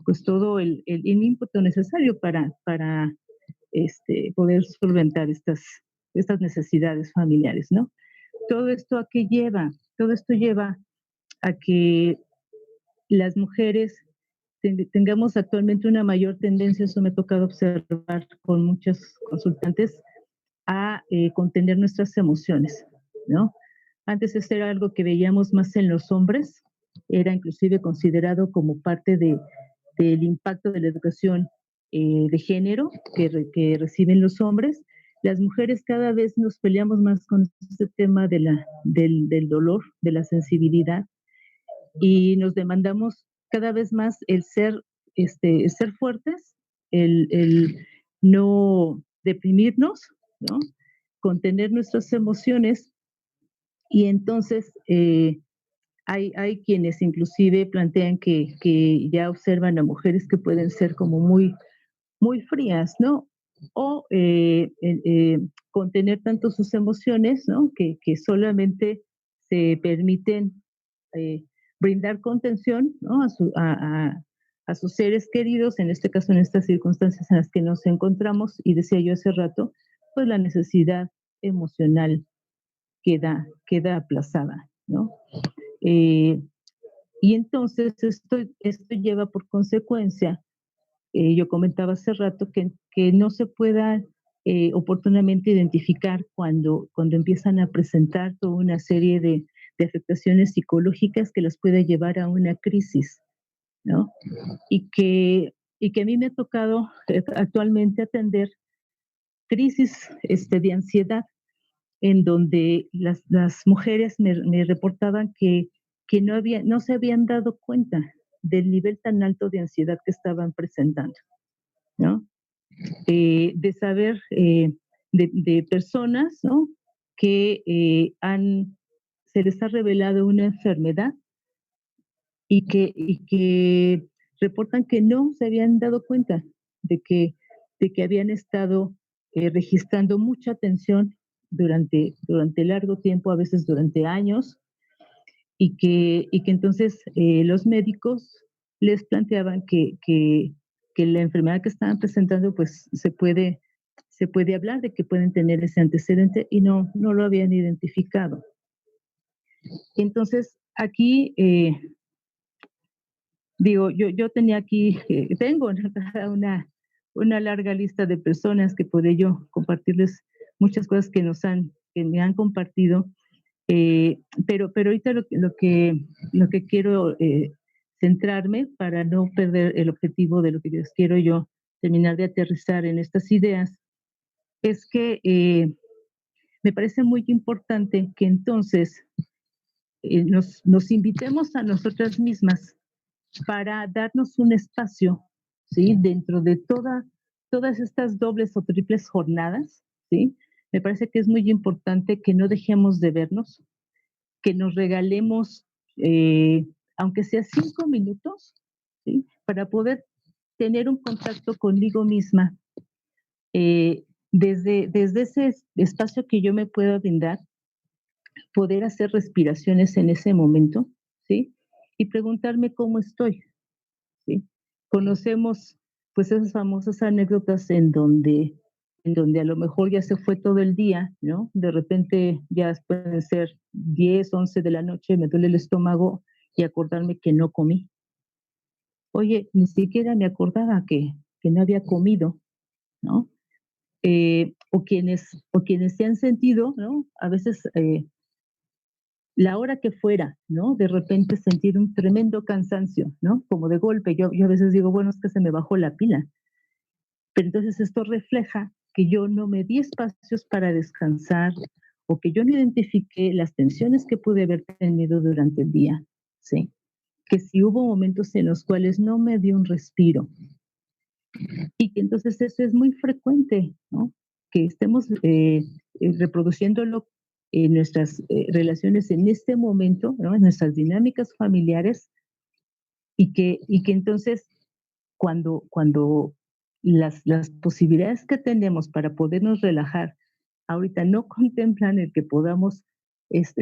pues todo el ímpetu necesario para poder solventar estas necesidades familiares, ¿no? ¿Todo esto a qué lleva? Todo esto lleva a que las mujeres tengamos actualmente una mayor tendencia, eso me ha tocado observar con muchos consultantes, a contener nuestras emociones, ¿no? Antes esto era algo que veíamos más en los hombres, era inclusive considerado como parte del impacto de la educación de género que reciben los hombres. Las mujeres cada vez nos peleamos más con este tema del dolor, de la sensibilidad, y nos demandamos cada vez más el ser fuertes, el no deprimirnos, ¿no? Contener nuestras emociones, y entonces hay quienes inclusive plantean que ya observan a mujeres que pueden ser como muy, muy frías, ¿no? O contener tanto sus emociones, ¿no? Que solamente se permiten brindar contención, ¿no? A sus seres queridos, en este caso, en estas circunstancias en las que nos encontramos, y decía yo hace rato, pues la necesidad emocional queda aplazada, ¿no? Y entonces esto lleva por consecuencia, yo comentaba hace rato, que no se pueda oportunamente identificar cuando empiezan a presentar toda una serie de afectaciones psicológicas que las puede llevar a una crisis, ¿no? Y que a mí me ha tocado actualmente atender crisis de ansiedad, en donde las mujeres me reportaban que no se habían dado cuenta del nivel tan alto de ansiedad que estaban presentando, ¿no? De saber de personas, ¿no? Que se les ha revelado una enfermedad y que reportan que no se habían dado cuenta de que habían estado registrando mucha tensión durante largo tiempo, a veces durante años, y que entonces los médicos les planteaban que la enfermedad que estaban presentando, pues se puede hablar de que pueden tener ese antecedente, y no lo habían identificado. Entonces, aquí, digo, yo tenía aquí, tengo una larga lista de personas que podré yo compartirles muchas cosas que me han compartido, pero ahorita lo que quiero centrarme, para no perder el objetivo de lo que quiero yo terminar de aterrizar en estas ideas, es que me parece muy importante que entonces nos invitemos a nosotras mismas para darnos un espacio, ¿sí? Dentro de todas estas dobles o triples jornadas, ¿sí? Me parece que es muy importante que no dejemos de vernos, que nos regalemos, aunque sea 5 minutos, ¿sí? Para poder tener un contacto conmigo misma, desde ese espacio que yo me puedo brindar, poder hacer respiraciones en ese momento, ¿sí? Y preguntarme cómo estoy, ¿sí? Conocemos pues esas famosas anécdotas en donde a lo mejor ya se fue todo el día, ¿no? De repente ya pueden ser 10, 11 de la noche, me duele el estómago, y acordarme que no comí. Oye, ni siquiera me acordaba que no había comido, ¿no? O quienes se han sentido, ¿no? A veces la hora que fuera, ¿no? De repente sentir un tremendo cansancio, ¿no? Como de golpe. Yo a veces digo, bueno, es que se me bajó la pila. Pero entonces esto refleja que yo no me di espacios para descansar, o que yo no identifiqué las tensiones que pude haber tenido durante el día, ¿sí? que si hubo momentos en los cuales no me dio un respiro, y que entonces eso es muy frecuente, ¿no? Que estemos reproduciéndolo en nuestras relaciones en este momento, ¿no? En nuestras dinámicas familiares, y que entonces cuando las posibilidades que tenemos para podernos relajar ahorita no contemplan el que podamos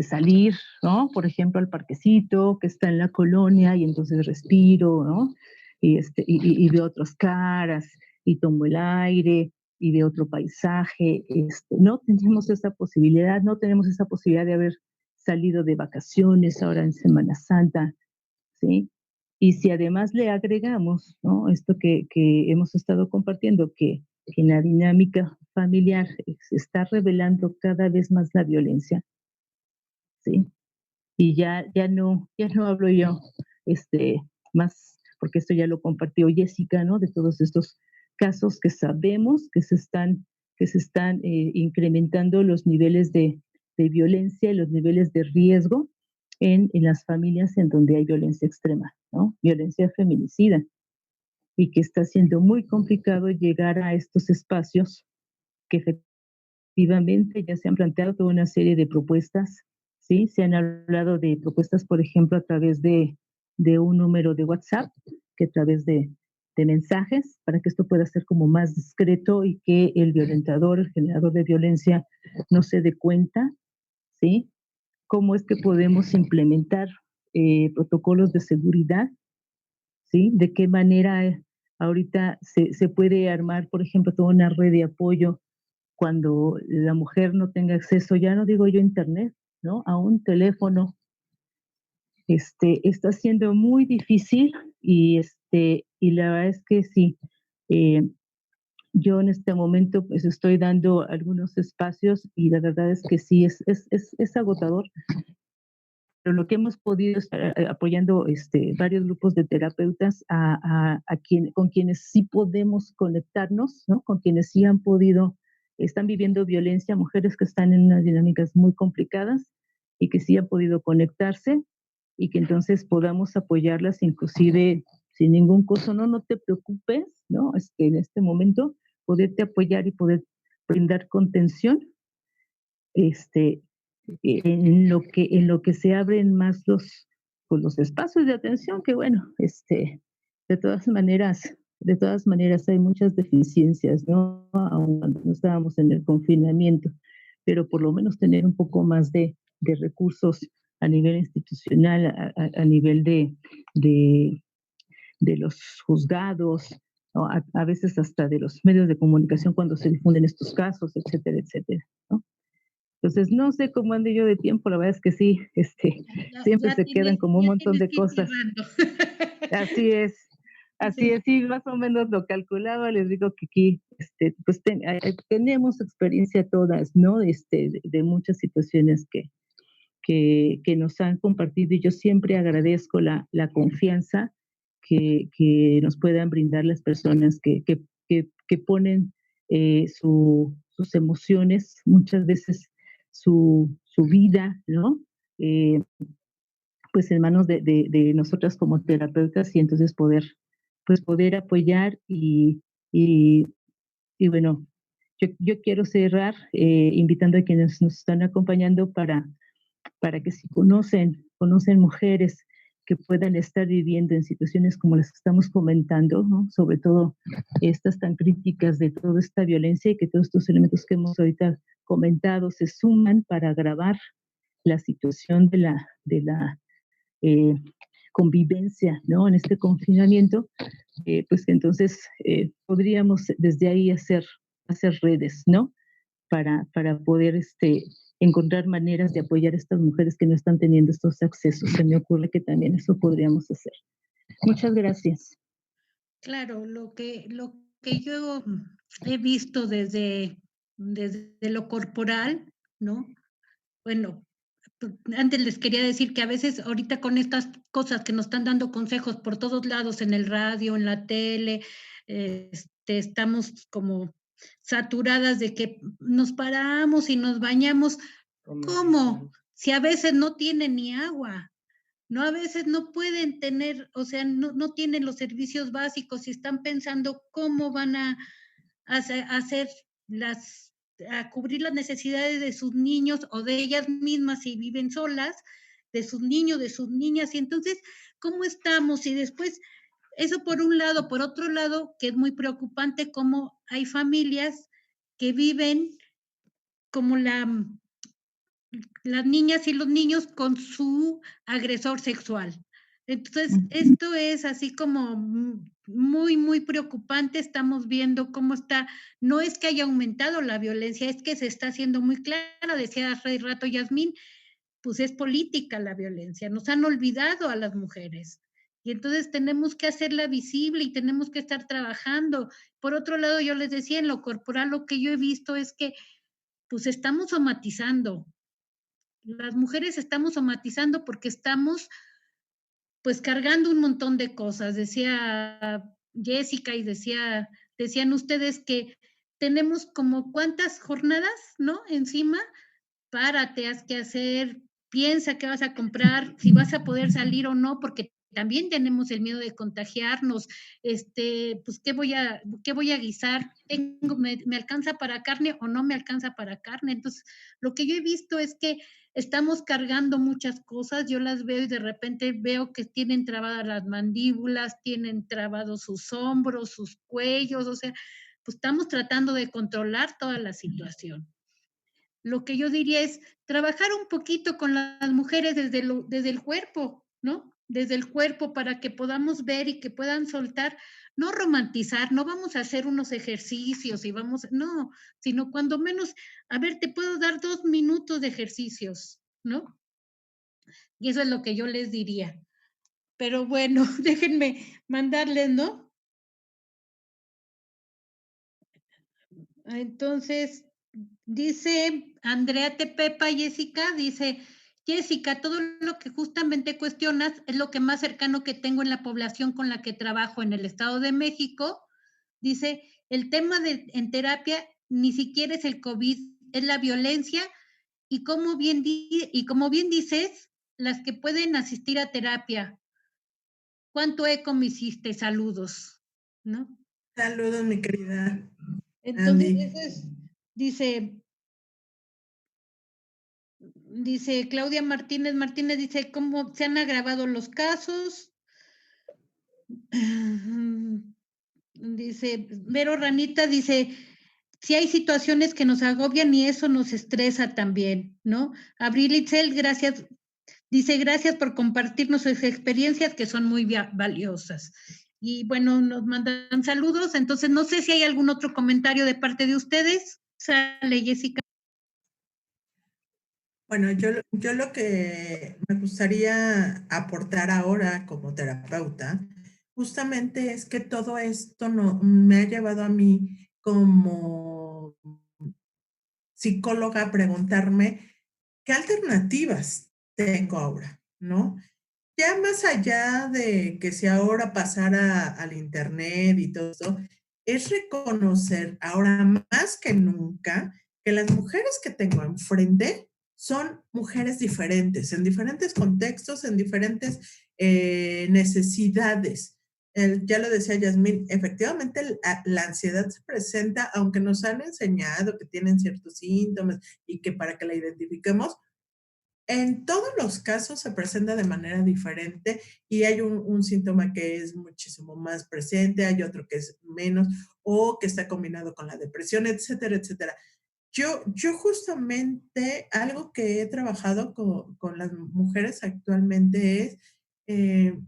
salir, ¿no? Por ejemplo, al parquecito que está en la colonia y entonces respiro, ¿no? Y veo otras caras y tomo el aire y veo otro paisaje. No tenemos esa posibilidad, no tenemos esa posibilidad de haber salido de vacaciones ahora en Semana Santa, ¿sí? Y si además le agregamos, ¿no? Esto que hemos estado compartiendo, que en la dinámica familiar se está revelando cada vez más la violencia, ¿sí? Y ya no hablo yo más, porque esto ya lo compartió Jessica, ¿no? De todos estos casos que sabemos que se están incrementando los niveles de violencia y los niveles de riesgo en las familias en donde hay violencia extrema, ¿no? Violencia feminicida. Y que está siendo muy complicado llegar a estos espacios que efectivamente ya se han planteado toda una serie de propuestas, ¿sí? Se han hablado de propuestas, por ejemplo, a través de un número de WhatsApp, que a través de mensajes, para que esto pueda ser como más discreto y que el violentador, el generador de violencia, no se dé cuenta, ¿sí? Cómo es que podemos implementar protocolos de seguridad, ¿sí? De qué manera ahorita se puede armar, por ejemplo, toda una red de apoyo cuando la mujer no tenga acceso, ya no digo yo a internet, ¿no? A un teléfono. Está siendo muy difícil y la verdad es que sí, yo en este momento pues estoy dando algunos espacios y la verdad es que sí, es agotador, pero lo que hemos podido estar apoyando varios grupos de terapeutas con quienes sí podemos conectarnos, ¿no? Con quienes sí han podido, están viviendo violencia, mujeres que están en unas dinámicas muy complicadas y que sí han podido conectarse y que entonces podamos apoyarlas inclusive sin ningún costo, no te preocupes, ¿no? En este momento poderte apoyar y poder brindar contención, en lo que se abren más los espacios de atención, que bueno, de todas maneras hay muchas deficiencias, ¿no? Aún cuando no estábamos en el confinamiento, pero por lo menos tener un poco más de recursos a nivel institucional, a nivel de, de los juzgados, ¿no? A veces hasta de los medios de comunicación cuando se difunden estos casos, etcétera, etcétera, ¿no? Entonces, no sé cómo ande yo de tiempo, la verdad es que sí, siempre se quedan como un montón de cosas. Así es, así es, sí, más o menos lo calculaba, les digo que aquí, pues tenemos experiencia todas, ¿no? De muchas situaciones que nos han compartido y yo siempre agradezco la confianza que nos puedan brindar las personas que ponen sus emociones, muchas veces su vida, ¿no? Pues en manos de nosotras como terapeutas y entonces poder apoyar y bueno, yo quiero cerrar invitando a quienes nos están acompañando para que si conocen mujeres que puedan estar viviendo en situaciones como las que estamos comentando, ¿no? Sobre todo estas tan críticas de toda esta violencia y que todos estos elementos que hemos ahorita comentado se suman para agravar la situación de la eh, convivencia, ¿no? En este confinamiento, pues entonces podríamos desde ahí hacer redes, ¿no? Para poder encontrar maneras de apoyar a estas mujeres que no están teniendo estos accesos. Se me ocurre que también eso podríamos hacer. Muchas gracias. Claro, lo que yo he visto desde lo corporal, ¿no? Bueno, antes les quería decir que a veces ahorita con estas cosas que nos están dando consejos por todos lados, en el radio, en la tele, estamos como saturadas de que nos paramos y nos bañamos. ¿Cómo? Si a veces no tienen ni agua. ¿no? A veces no pueden tener, o sea, no tienen los servicios básicos y están pensando cómo van a hacer a cubrir las necesidades de sus niños o de ellas mismas si viven solas, de sus niños, de sus niñas. Y entonces, ¿cómo estamos? Y después, eso por un lado. Por otro lado, que es muy preocupante, cómo hay familias que viven como las niñas y los niños con su agresor sexual. Entonces, esto es así como muy, muy preocupante. Estamos viendo cómo está, no es que haya aumentado la violencia, es que se está haciendo muy clara, decía hace rato Yasmín, pues es política la violencia, nos han olvidado a las mujeres. Y entonces tenemos que hacerla visible y tenemos que estar trabajando. Por otro lado, yo les decía, en lo corporal, lo que yo he visto es que pues estamos somatizando. Las mujeres estamos somatizando porque estamos pues cargando un montón de cosas. Decía Jessica y decían ustedes que tenemos como cuántas jornadas, ¿no? Encima, párate, haz que hacer, piensa qué vas a comprar, si vas a poder salir o no, porque también tenemos el miedo de contagiarnos, pues qué voy a guisar, me alcanza para carne o no me alcanza para carne. Entonces, lo que yo he visto es que estamos cargando muchas cosas, yo las veo y de repente veo que tienen trabadas las mandíbulas, tienen trabados sus hombros, sus cuellos, o sea, pues estamos tratando de controlar toda la situación. Lo que yo diría es trabajar un poquito con las mujeres desde el cuerpo, ¿no? Desde el cuerpo para que podamos ver y que puedan soltar, no romantizar, no vamos a hacer unos ejercicios y no, sino cuando menos, a ver, te puedo dar 2 minutos de ejercicios, ¿no? Y eso es lo que yo les diría. Pero bueno, déjenme mandarles, ¿no? Entonces, dice Andrea Tepepa, Jessica, dice, Jessica, todo lo que justamente cuestionas es lo que más cercano que tengo en la población con la que trabajo en el Estado de México. Dice, el tema en terapia ni siquiera es el COVID, es la violencia y como bien dices, las que pueden asistir a terapia. ¿Cuánto eco me hiciste? Saludos, ¿no? Saludos, mi querida Entonces, Andy. eso es, dice, Dice Claudia Martínez dice, ¿cómo se han agravado los casos? Dice, Vero Ranita dice, si hay situaciones que nos agobian y eso nos estresa también, ¿no? Abril Itzel, gracias, dice, gracias por compartirnos sus experiencias que son muy valiosas. Y bueno, nos mandan saludos, entonces no sé si hay algún otro comentario de parte de ustedes. Sale, Jessica. Bueno, yo lo que me gustaría aportar ahora como terapeuta, justamente es que todo esto me ha llevado a mí como psicóloga a preguntarme qué alternativas tengo ahora, ¿no? Ya más allá de que si ahora pasara al internet y todo eso, es reconocer ahora más que nunca que las mujeres que tengo enfrente son mujeres diferentes, en diferentes contextos, en diferentes necesidades. Ya lo decía Yasmín, efectivamente la ansiedad se presenta, aunque nos han enseñado que tienen ciertos síntomas y que para que la identifiquemos, en todos los casos se presenta de manera diferente y hay un síntoma que es muchísimo más presente, hay otro que es menos o que está combinado con la depresión, etcétera, etcétera. Yo justamente algo que he trabajado con las mujeres actualmente es, eh,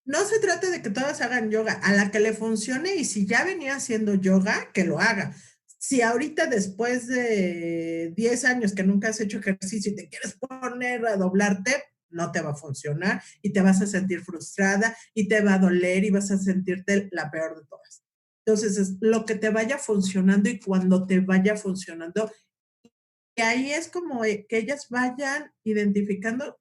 no se trata de que todas hagan yoga, a la que le funcione y si ya venía haciendo yoga, que lo haga. Si ahorita después de 10 años que nunca has hecho ejercicio y te quieres poner a doblarte, no te va a funcionar y te vas a sentir frustrada y te va a doler y vas a sentirte la peor de todas. Entonces, es lo que te vaya funcionando y cuando te vaya funcionando, y ahí es como que ellas vayan identificando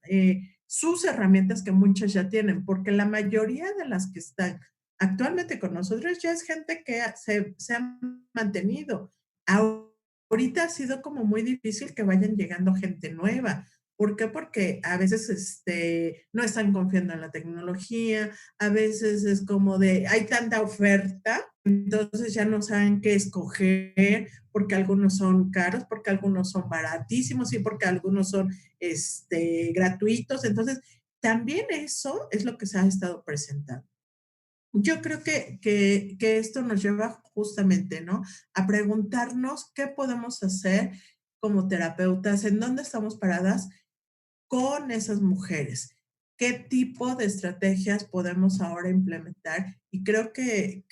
sus herramientas que muchas ya tienen, porque la mayoría de las que están actualmente con nosotros ya es gente que se ha mantenido. Ahorita ha sido como muy difícil que vayan llegando gente nueva, ¿Por qué? Porque a veces no están confiando en la tecnología, a veces es como de, hay tanta oferta, entonces ya no saben qué escoger, porque algunos son caros, porque algunos son baratísimos y porque algunos son gratuitos. Entonces, también eso es lo que se ha estado presentando. Yo creo que esto nos lleva justamente, ¿no? A preguntarnos qué podemos hacer como terapeutas, en dónde estamos paradas con esas mujeres, qué tipo de estrategias podemos ahora implementar. Y creo que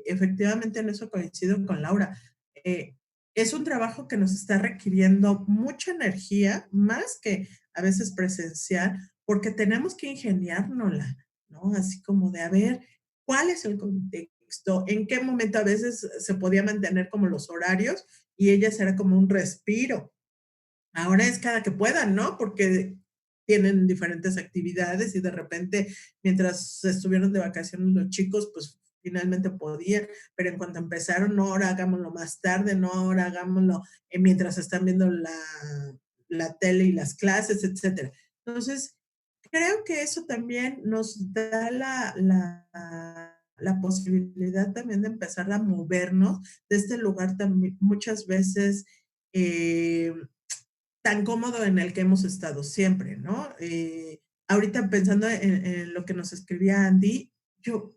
efectivamente en eso coincido con Laura. Eh, es un trabajo que nos está requiriendo mucha energía, más que a veces presencial, porque tenemos que ingeniárnosla, ¿no? Así como de, a ver, ¿cuál es el contexto? ¿En qué momento a veces se podía mantener como los horarios y ella será como un respiro? Ahora es cada que puedan, ¿no? Porque tienen diferentes actividades y de repente, mientras estuvieron de vacaciones los chicos, pues finalmente podían, pero en cuanto empezaron, no, ahora hagámoslo más tarde, no, ahora hagámoslo mientras están viendo la tele y las clases, etcétera. Entonces, creo que eso también nos da la posibilidad también de empezar a movernos de este lugar también muchas veces eh, tan cómodo en el que hemos estado siempre, ¿no? Ahorita pensando en lo que nos escribía Andy, yo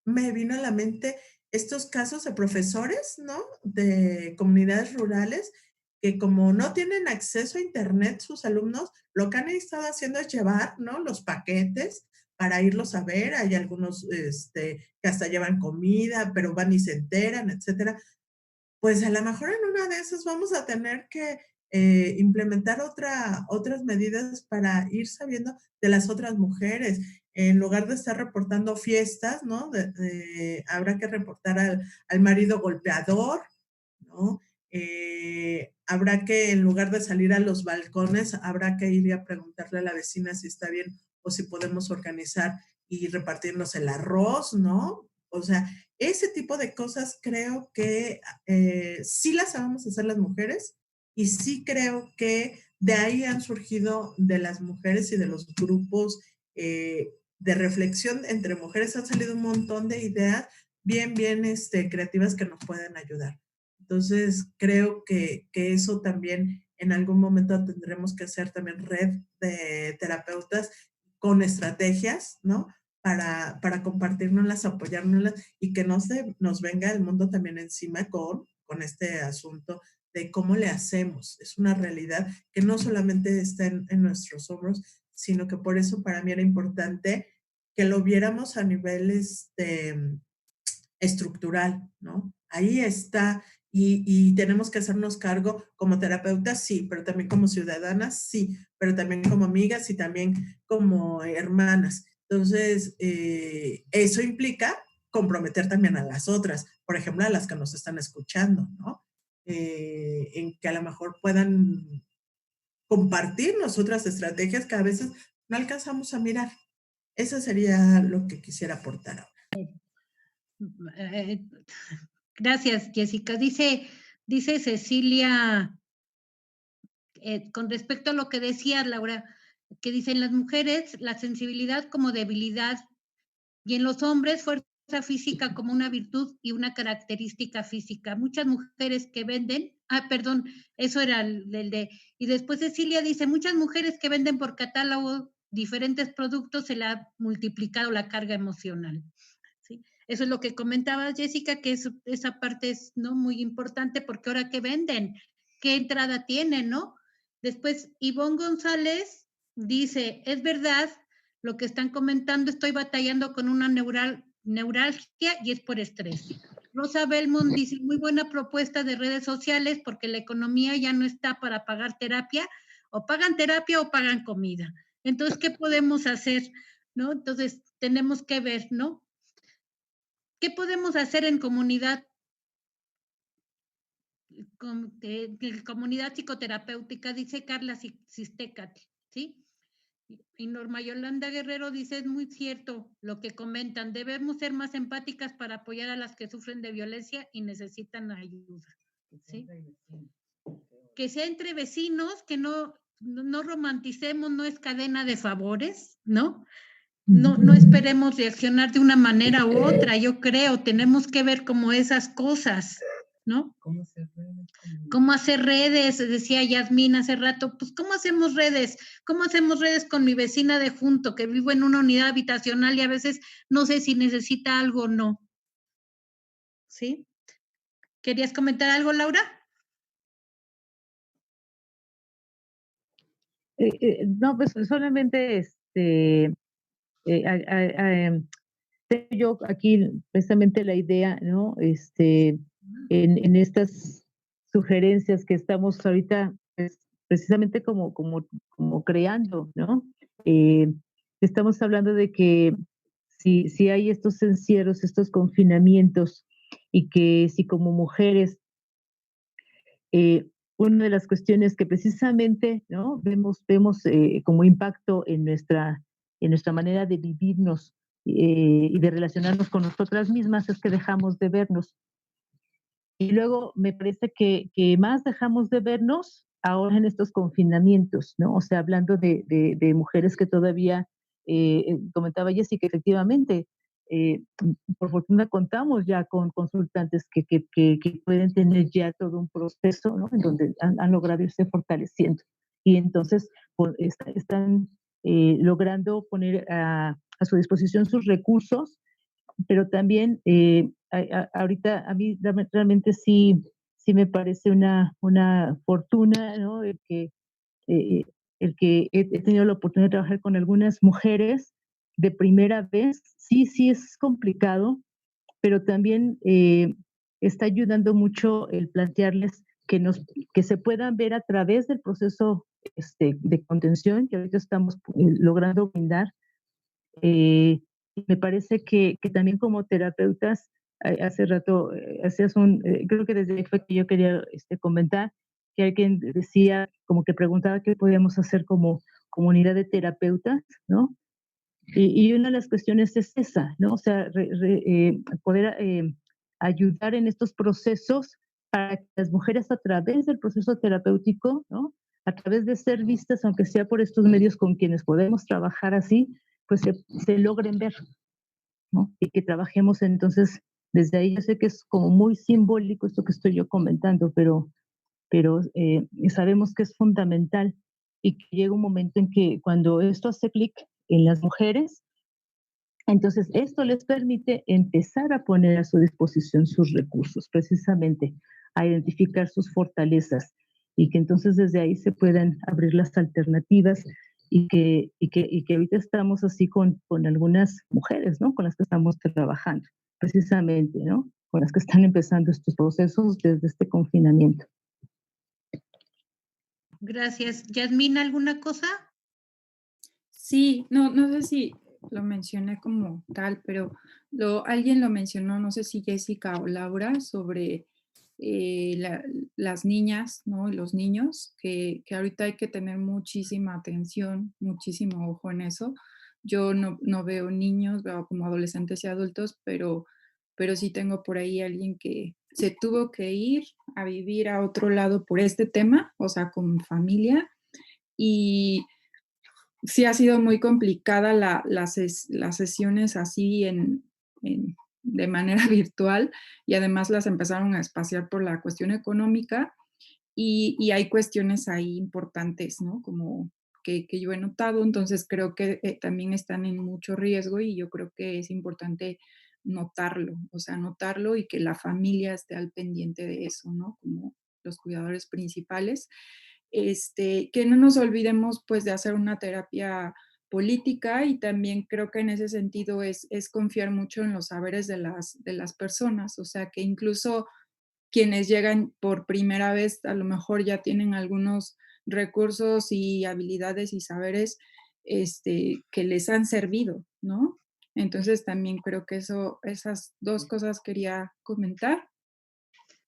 me vino a la mente estos casos de profesores, ¿no? De comunidades rurales que como no tienen acceso a internet sus alumnos, lo que han estado haciendo es llevar, ¿no? Los paquetes para irlos a ver. Hay algunos que hasta llevan comida, pero van y se enteran, etcétera. Pues a lo mejor en una de esas vamos a tener que implementar otras medidas para ir sabiendo de las otras mujeres. En lugar de estar reportando fiestas, ¿no? Habrá que reportar al marido golpeador, ¿no? Habrá que, en lugar de salir a los balcones, habrá que ir a preguntarle a la vecina si está bien o si podemos organizar y repartirnos el arroz, ¿no? O sea, ese tipo de cosas creo que sí las sabemos hacer las mujeres y sí creo que de ahí han surgido de las mujeres y de los grupos de reflexión entre mujeres, han salido un montón de ideas bien creativas que nos pueden ayudar. Entonces, creo que eso también en algún momento tendremos que hacer también red de terapeutas con estrategias, ¿no? Para compartirnoslas, apoyárnoslas y que no se nos venga el mundo también encima con este asunto de cómo le hacemos. Es una realidad que no solamente está en nuestros hombros, sino que por eso para mí era importante que lo viéramos a nivel estructural, ¿no? Ahí está, y tenemos que hacernos cargo como terapeutas, sí, pero también como ciudadanas, sí, pero también como amigas y también como hermanas. Entonces, eso implica comprometer también a las otras, por ejemplo, a las que nos están escuchando, ¿no? En que a lo mejor puedan compartirnos otras estrategias que a veces no alcanzamos a mirar. Eso sería lo que quisiera aportar ahora. Gracias, Jessica. Dice Cecilia, con respecto a lo que decías, Laura, que dicen las mujeres la sensibilidad como debilidad y en los hombres fuerza física como una virtud y una característica física. Muchas mujeres que venden, perdón, eso era el de, y después Cecilia dice, muchas mujeres que venden por catálogo diferentes productos se le ha multiplicado la carga emocional. ¿Sí? Eso es lo que comentabas, Jessica, que esa parte es, ¿no?, muy importante porque ahora que venden, qué entrada tienen, ¿no? Después, Ivonne González dice, es verdad lo que están comentando, estoy batallando con una neuralgia y es por estrés. Rosa Belmont dice, muy buena propuesta de redes sociales porque la economía ya no está para pagar terapia, o pagan terapia o pagan comida. Entonces, ¿qué podemos hacer? ¿No? Entonces, tenemos que ver, ¿no? ¿Qué podemos hacer en comunidad comunidad psicoterapéutica? Dice Carla Sistecate, ¿sí? Y Norma Yolanda Guerrero dice, es muy cierto lo que comentan, debemos ser más empáticas para apoyar a las que sufren de violencia y necesitan ayuda, ¿sí? Que sea entre vecinos, que no, no romanticemos, no es cadena de favores, ¿no? No esperemos reaccionar de una manera u otra, yo creo, tenemos que ver como esas cosas, ¿no? ¿Cómo hacer redes? Decía Yasmín hace rato, pues ¿cómo hacemos redes? ¿Cómo hacemos redes con mi vecina de junto, que vivo en una unidad habitacional y a veces no sé si necesita algo o no? ¿Sí? ¿Querías comentar algo, Laura? No, pues solamente tengo yo aquí precisamente la idea, ¿no? En estas sugerencias que estamos ahorita, pues, precisamente como creando, ¿no? Estamos hablando de que si hay estos encierros, estos confinamientos, y que si como mujeres, una de las cuestiones que precisamente, ¿no? Vemos como impacto en nuestra manera de vivirnos, y de relacionarnos con nosotras mismas, es que dejamos de vernos. Y luego me parece que más dejamos de vernos ahora en estos confinamientos, ¿no? O sea, hablando de mujeres que todavía, comentaba Jessica, efectivamente, por fortuna contamos ya con consultantes que pueden tener ya todo un proceso, ¿no? En donde han logrado irse fortaleciendo. Y entonces están logrando poner a su disposición sus recursos, pero también ahorita a mí realmente sí me parece una fortuna, ¿no? Eh, el que he tenido la oportunidad de trabajar con algunas mujeres de primera vez. Sí es complicado, pero también está ayudando mucho el plantearles que se puedan ver a través del proceso de contención que ahorita estamos logrando brindar. Me parece que también como terapeutas, hace rato, creo que desde ahí fue que yo quería comentar, que alguien decía, como que preguntaba qué podíamos hacer como comunidad de terapeutas, ¿no? Y una de las cuestiones es esa, ¿no? O sea, poder ayudar en estos procesos para que las mujeres a través del proceso terapéutico, ¿no? A través de ser vistas, aunque sea por estos medios con quienes podemos trabajar así, pues se logren ver, ¿no? Y que trabajemos entonces desde ahí. Yo sé que es como muy simbólico esto que estoy yo comentando, pero sabemos que es fundamental y que llega un momento en que cuando esto hace clic en las mujeres, entonces esto les permite empezar a poner a su disposición sus recursos, precisamente a identificar sus fortalezas, y que entonces desde ahí se puedan abrir las alternativas, y que ahorita estamos así con algunas mujeres, ¿no? Con las que estamos trabajando, precisamente, ¿no? Con las que están empezando estos procesos desde este confinamiento. Gracias. Yasmín, ¿alguna cosa? Sí, no sé si lo mencioné como tal, pero alguien lo mencionó, no sé si Jessica o Laura, sobre las niñas, ¿no? Y los niños, que ahorita hay que tener muchísima atención, muchísimo ojo en eso. Yo no veo niños, veo como adolescentes y adultos, pero sí tengo por ahí alguien que se tuvo que ir a vivir a otro lado por este tema, o sea, con familia, y sí ha sido muy complicada las sesiones así de manera virtual, y además las empezaron a espaciar por la cuestión económica, y hay cuestiones ahí importantes, ¿no? Como que yo he notado, entonces creo que también están en mucho riesgo, y yo creo que es importante notarlo, o sea, notarlo y que la familia esté al pendiente de eso, ¿no? Como los cuidadores principales. Que no nos olvidemos pues de hacer una terapia política, y también creo que en ese sentido es confiar mucho en los saberes de las personas, o sea, que incluso quienes llegan por primera vez a lo mejor ya tienen algunos recursos y habilidades y saberes que les han servido, ¿no? Entonces también creo que esas dos cosas quería comentar.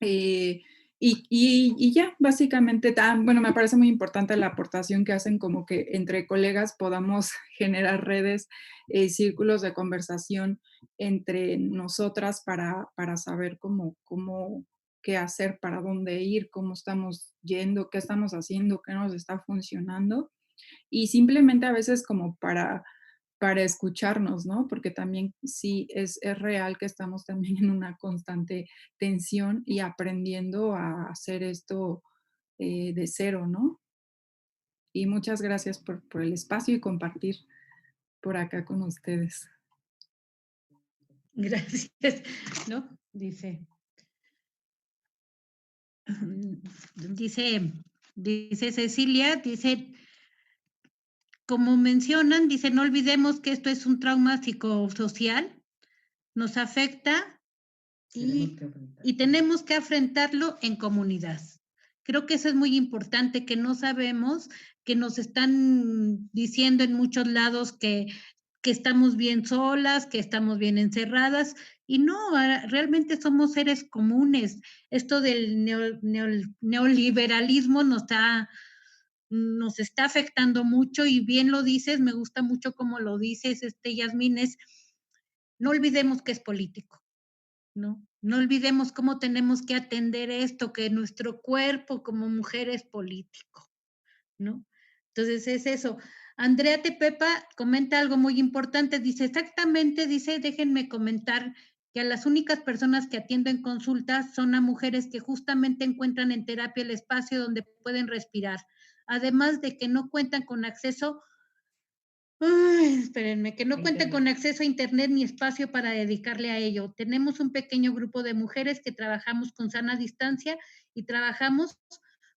Eh, y ya, básicamente, bueno, me parece muy importante la aportación que hacen, como que entre colegas podamos generar redes, círculos de conversación entre nosotras para saber qué hacer, para dónde ir, cómo estamos yendo, qué estamos haciendo, qué nos está funcionando. Y simplemente a veces como para escucharnos, ¿no? Porque también sí es real que estamos también en una constante tensión y aprendiendo a hacer esto de cero, ¿no? Y muchas gracias por el espacio y compartir por acá con ustedes. Gracias, ¿no? Dice Cecilia, dice, como mencionan, dice, no olvidemos que esto es un trauma psicosocial, nos afecta y tenemos que afrontarlo en comunidad. Creo que eso es muy importante, que no sabemos, que nos están diciendo en muchos lados que estamos bien solas, que estamos bien encerradas, y no, realmente somos seres comunes. Esto del neoliberalismo nos está afectando mucho, y bien lo dices, me gusta mucho como lo dices, Yasmín, no olvidemos que es político, ¿no? No olvidemos cómo tenemos que atender esto, que nuestro cuerpo como mujer es político, ¿no? Entonces es eso. Andrea Tepepa comenta algo muy importante, dice, exactamente, dice, déjenme comentar que a las únicas personas que atiendo en consultas son a mujeres que justamente encuentran en terapia el espacio donde pueden respirar, además de que no cuentan con acceso. Ay, espérenme, que no cuenten con acceso a internet ni espacio para dedicarle a ello. Tenemos un pequeño grupo de mujeres que trabajamos con sana distancia y trabajamos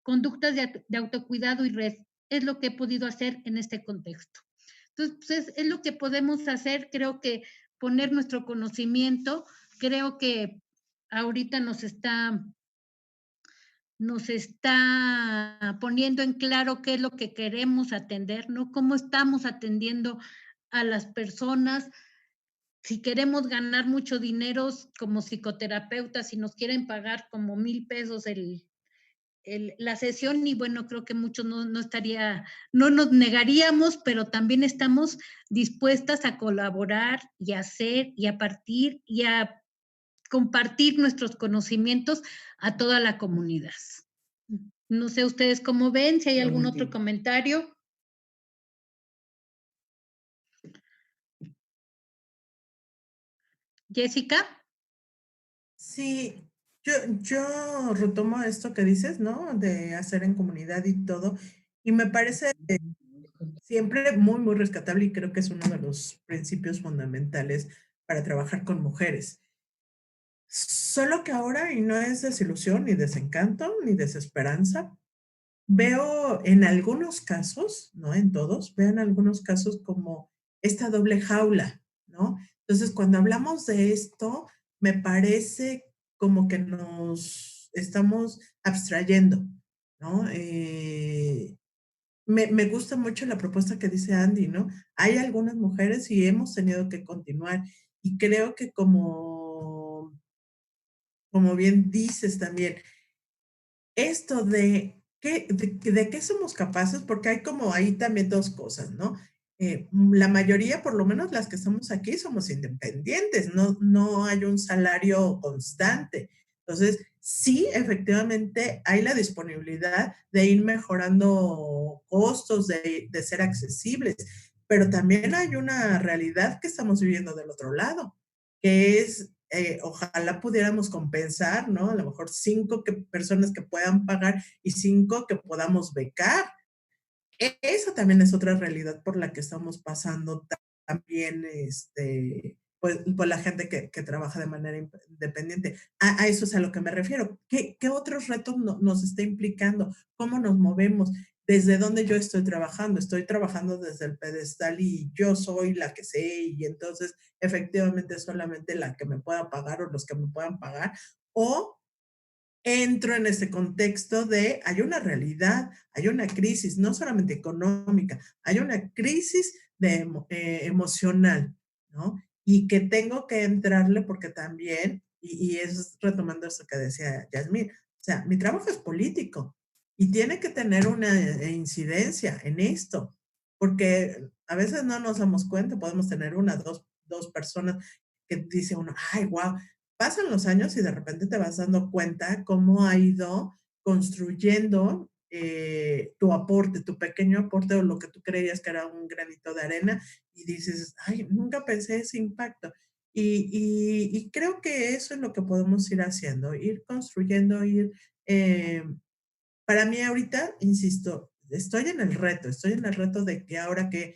conductas de autocuidado y red. Es lo que he podido hacer en este contexto. Entonces, pues es lo que podemos hacer. Creo que poner nuestro conocimiento, creo que ahorita nos está poniendo en claro qué es lo que queremos atender, ¿no? Cómo estamos atendiendo a las personas. Si queremos ganar mucho dinero como psicoterapeutas, si nos quieren pagar como 1,000 pesos la sesión, y bueno, creo que muchos no nos negaríamos, pero también estamos dispuestas a colaborar y a hacer y a partir y a compartir nuestros conocimientos a toda la comunidad. No sé ustedes cómo ven, si hay algún otro comentario. Jessica. Sí, yo retomo esto que dices, ¿no? De hacer en comunidad y todo, y me parece siempre muy, muy rescatable, y creo que es uno de los principios fundamentales para trabajar con mujeres. Solo que ahora, y no es desilusión, ni desencanto, ni desesperanza, veo en algunos casos, no en todos, veo en algunos casos como esta doble jaula, ¿no? Entonces, cuando hablamos de esto, me parece como que nos estamos abstrayendo, ¿no? Me gusta mucho la propuesta que dice Andy, ¿no? Hay algunas mujeres y hemos tenido que continuar, y creo que como bien dices también, esto de qué somos capaces, porque hay como ahí también dos cosas, ¿no? La mayoría, por lo menos las que estamos aquí, somos independientes, no hay un salario constante. Entonces, sí, efectivamente, hay la disponibilidad de ir mejorando costos, de ser accesibles, pero también hay una realidad que estamos viviendo del otro lado, que es ojalá pudiéramos compensar, ¿no? A lo mejor personas que puedan pagar y 5 que podamos becar. Esa también es otra realidad por la que estamos pasando también, pues la gente que trabaja de manera independiente. A eso es a lo que me refiero. ¿Qué otros retos nos está implicando? ¿Cómo nos movemos? ¿Desde dónde yo estoy trabajando? Estoy trabajando desde el pedestal y yo soy la que sé, y entonces efectivamente solamente la que me pueda pagar o los que me puedan pagar, o entro en ese contexto de hay una realidad, hay una crisis, no solamente económica, hay una crisis emocional, ¿no? Y que tengo que entrarle porque también, y es retomando eso que decía Yasmín, o sea, mi trabajo es político y tiene que tener una incidencia en esto, porque a veces no nos damos cuenta, podemos tener dos personas que dice uno, ay, wow, pasan los años y de repente te vas dando cuenta cómo ha ido construyendo tu aporte, tu pequeño aporte o lo que tú creías que era un granito de arena y dices, ay, nunca pensé ese impacto. Y creo que eso es lo que podemos ir haciendo, ir construyendo, eh, para mí ahorita, insisto, estoy en el reto de que ahora que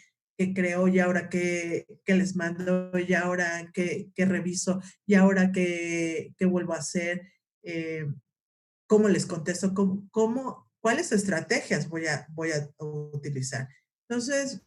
creo y ahora que les mando y ahora que reviso y ahora que vuelvo a hacer, eh, cómo les contesto, cuáles estrategias voy a utilizar. Entonces,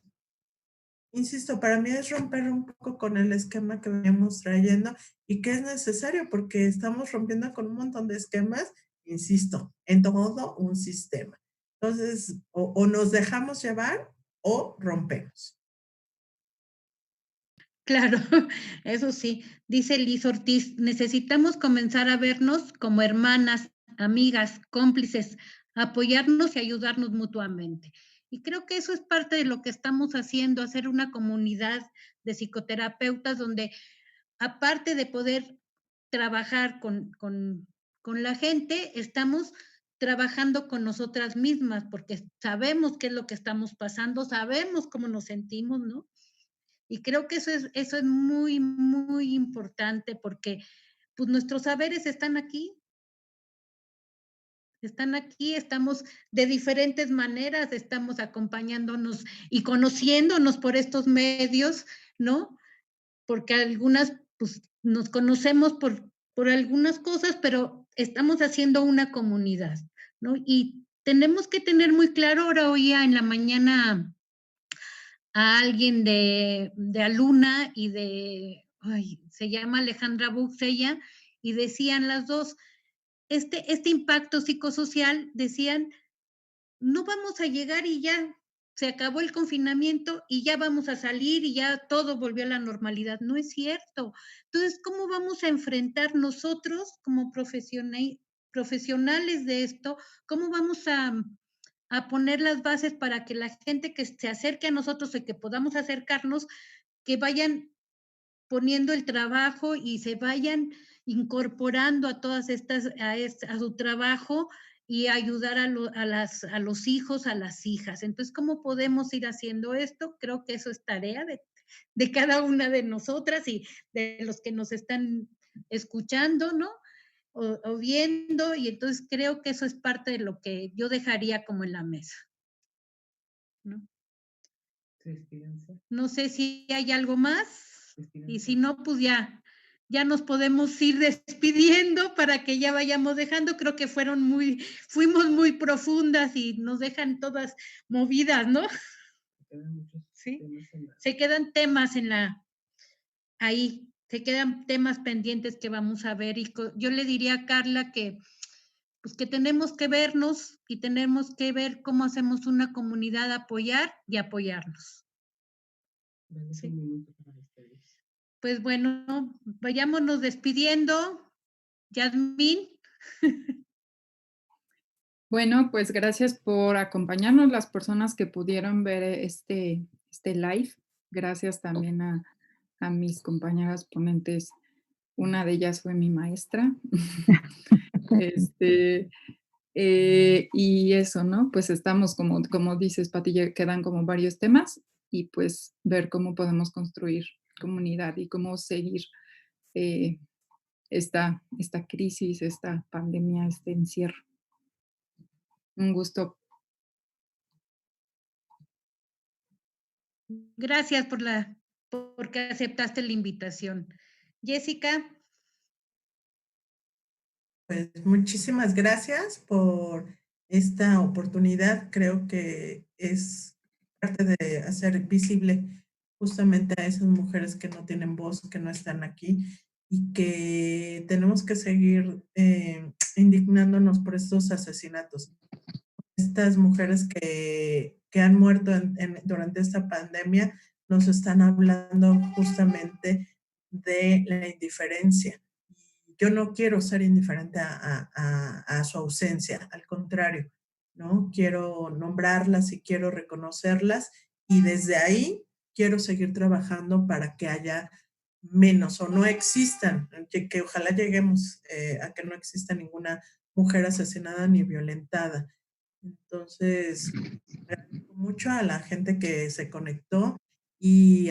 insisto, para mí es romper un poco con el esquema que veníamos trayendo y que es necesario porque estamos rompiendo con un montón de esquemas, insisto, en todo un sistema. Entonces, o nos dejamos llevar o rompemos. Claro, eso sí, dice Liz Ortiz, necesitamos comenzar a vernos como hermanas, amigas, cómplices, apoyarnos y ayudarnos mutuamente. Y creo que eso es parte de lo que estamos haciendo, hacer una comunidad de psicoterapeutas donde, aparte de poder trabajar con la gente, estamos trabajando con nosotras mismas, porque sabemos qué es lo que estamos pasando, sabemos cómo nos sentimos, ¿no? Y creo que eso es muy, muy importante porque pues nuestros saberes están aquí, estamos de diferentes maneras, estamos acompañándonos y conociéndonos por estos medios, ¿no? Porque algunas, pues nos conocemos por algunas cosas, pero estamos haciendo una comunidad, ¿no? Y tenemos que tener muy claro, ahora oía en la mañana a alguien de Aluna y ay, se llama Alejandra Bux ella, y decían las dos, este impacto psicosocial, decían, no vamos a llegar y ya se acabó el confinamiento y ya vamos a salir y ya todo volvió a la normalidad. No es cierto. Entonces, ¿cómo vamos a enfrentar nosotros como profesionales de esto? ¿Cómo vamos a poner las bases para que la gente que se acerque a nosotros y que podamos acercarnos, que vayan poniendo el trabajo y se vayan incorporando a todas estas, a su trabajo y ayudar a los hijos, a las hijas? Entonces, ¿cómo podemos ir haciendo esto? Creo que eso es tarea de cada una de nosotras y de los que nos están escuchando, ¿no? O viendo, y entonces creo que eso es parte de lo que yo dejaría como en la mesa, ¿no? No sé si hay algo más, y si no, pues ya nos podemos ir despidiendo para que ya vayamos dejando. Creo que fuimos muy profundas y nos dejan todas movidas, ¿no? Sí, se quedan temas ahí, se quedan temas pendientes que vamos a ver, y yo le diría a Carla que pues que tenemos que vernos y tenemos que ver cómo hacemos una comunidad, apoyar y apoyarnos. Sí. Pues bueno, vayámonos despidiendo. Yasmín. Bueno, pues gracias por acompañarnos, las personas que pudieron ver este live. Gracias también a mis compañeras ponentes. Una de ellas fue mi maestra. Y eso, ¿no? Pues estamos, como dices, Pati, ya quedan como varios temas y pues ver cómo podemos construir comunidad y cómo seguir eh, esta crisis, esta pandemia, este encierro. Un gusto. Gracias porque aceptaste la invitación. Jessica. Pues muchísimas gracias por esta oportunidad. Creo que es parte de hacer visible justamente a esas mujeres que no tienen voz, que no están aquí y que tenemos que seguir indignándonos por estos asesinatos. Estas mujeres que han muerto durante esta pandemia nos están hablando justamente de la indiferencia. Yo no quiero ser indiferente a su ausencia, al contrario, ¿no? Quiero nombrarlas y quiero reconocerlas y desde ahí quiero seguir trabajando para que haya menos o no existan, que ojalá lleguemos a que no exista ninguna mujer asesinada ni violentada. Entonces, agradezco mucho a la gente que se conectó y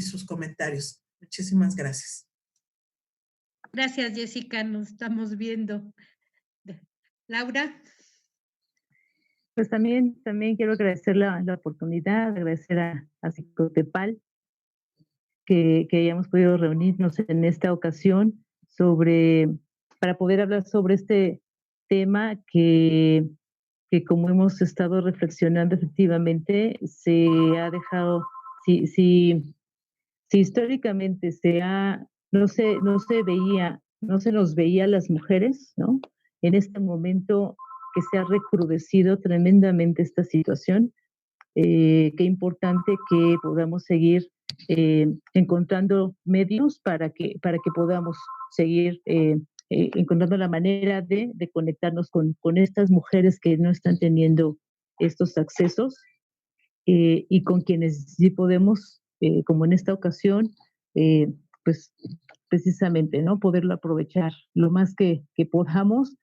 sus comentarios. Muchísimas gracias. Gracias, Jessica, nos estamos viendo. Laura. Pues también quiero agradecer la oportunidad, agradecer a Xicotepal que hayamos podido reunirnos en esta ocasión para poder hablar sobre este tema que como hemos estado reflexionando efectivamente, se ha dejado, si históricamente no se nos veía a las mujeres, ¿no? En este momento que se ha recrudecido tremendamente esta situación, qué importante que podamos seguir encontrando medios para que podamos seguir encontrando la manera de conectarnos con estas mujeres que no están teniendo estos accesos y con quienes sí podemos, como en esta ocasión, pues precisamente, ¿no? Poderlo aprovechar lo más que podamos,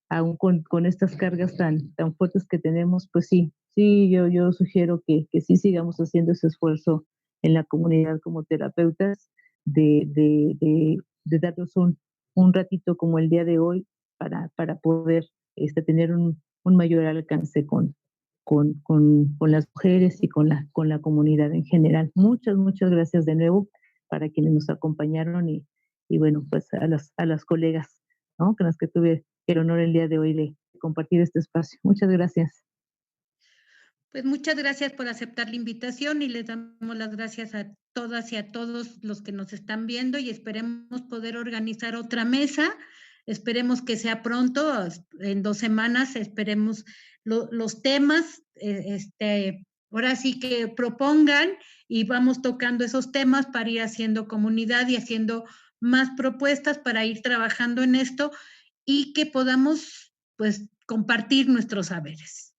aún con estas cargas tan fuertes que tenemos, pues sí, yo sugiero que sí sigamos haciendo ese esfuerzo en la comunidad como terapeutas de darnos un ratito como el día de hoy para poder tener un mayor alcance con las mujeres y con la comunidad en general. Muchas gracias de nuevo para quienes nos acompañaron y bueno, pues a las colegas, ¿no? Con las que tuve el honor el día de hoy de compartir este espacio. Muchas gracias. Pues muchas gracias por aceptar la invitación y les damos las gracias a todas y a todos los que nos están viendo y esperemos poder organizar otra mesa. Esperemos que sea pronto, en 2 semanas, esperemos los temas, ahora sí que propongan y vamos tocando esos temas para ir haciendo comunidad y haciendo más propuestas para ir trabajando en esto y que podamos, pues, compartir nuestros saberes.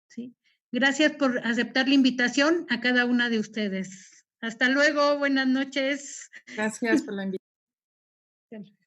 ¿Sí? Gracias por aceptar la invitación a cada una de ustedes. Hasta luego, buenas noches. Gracias por la invitación.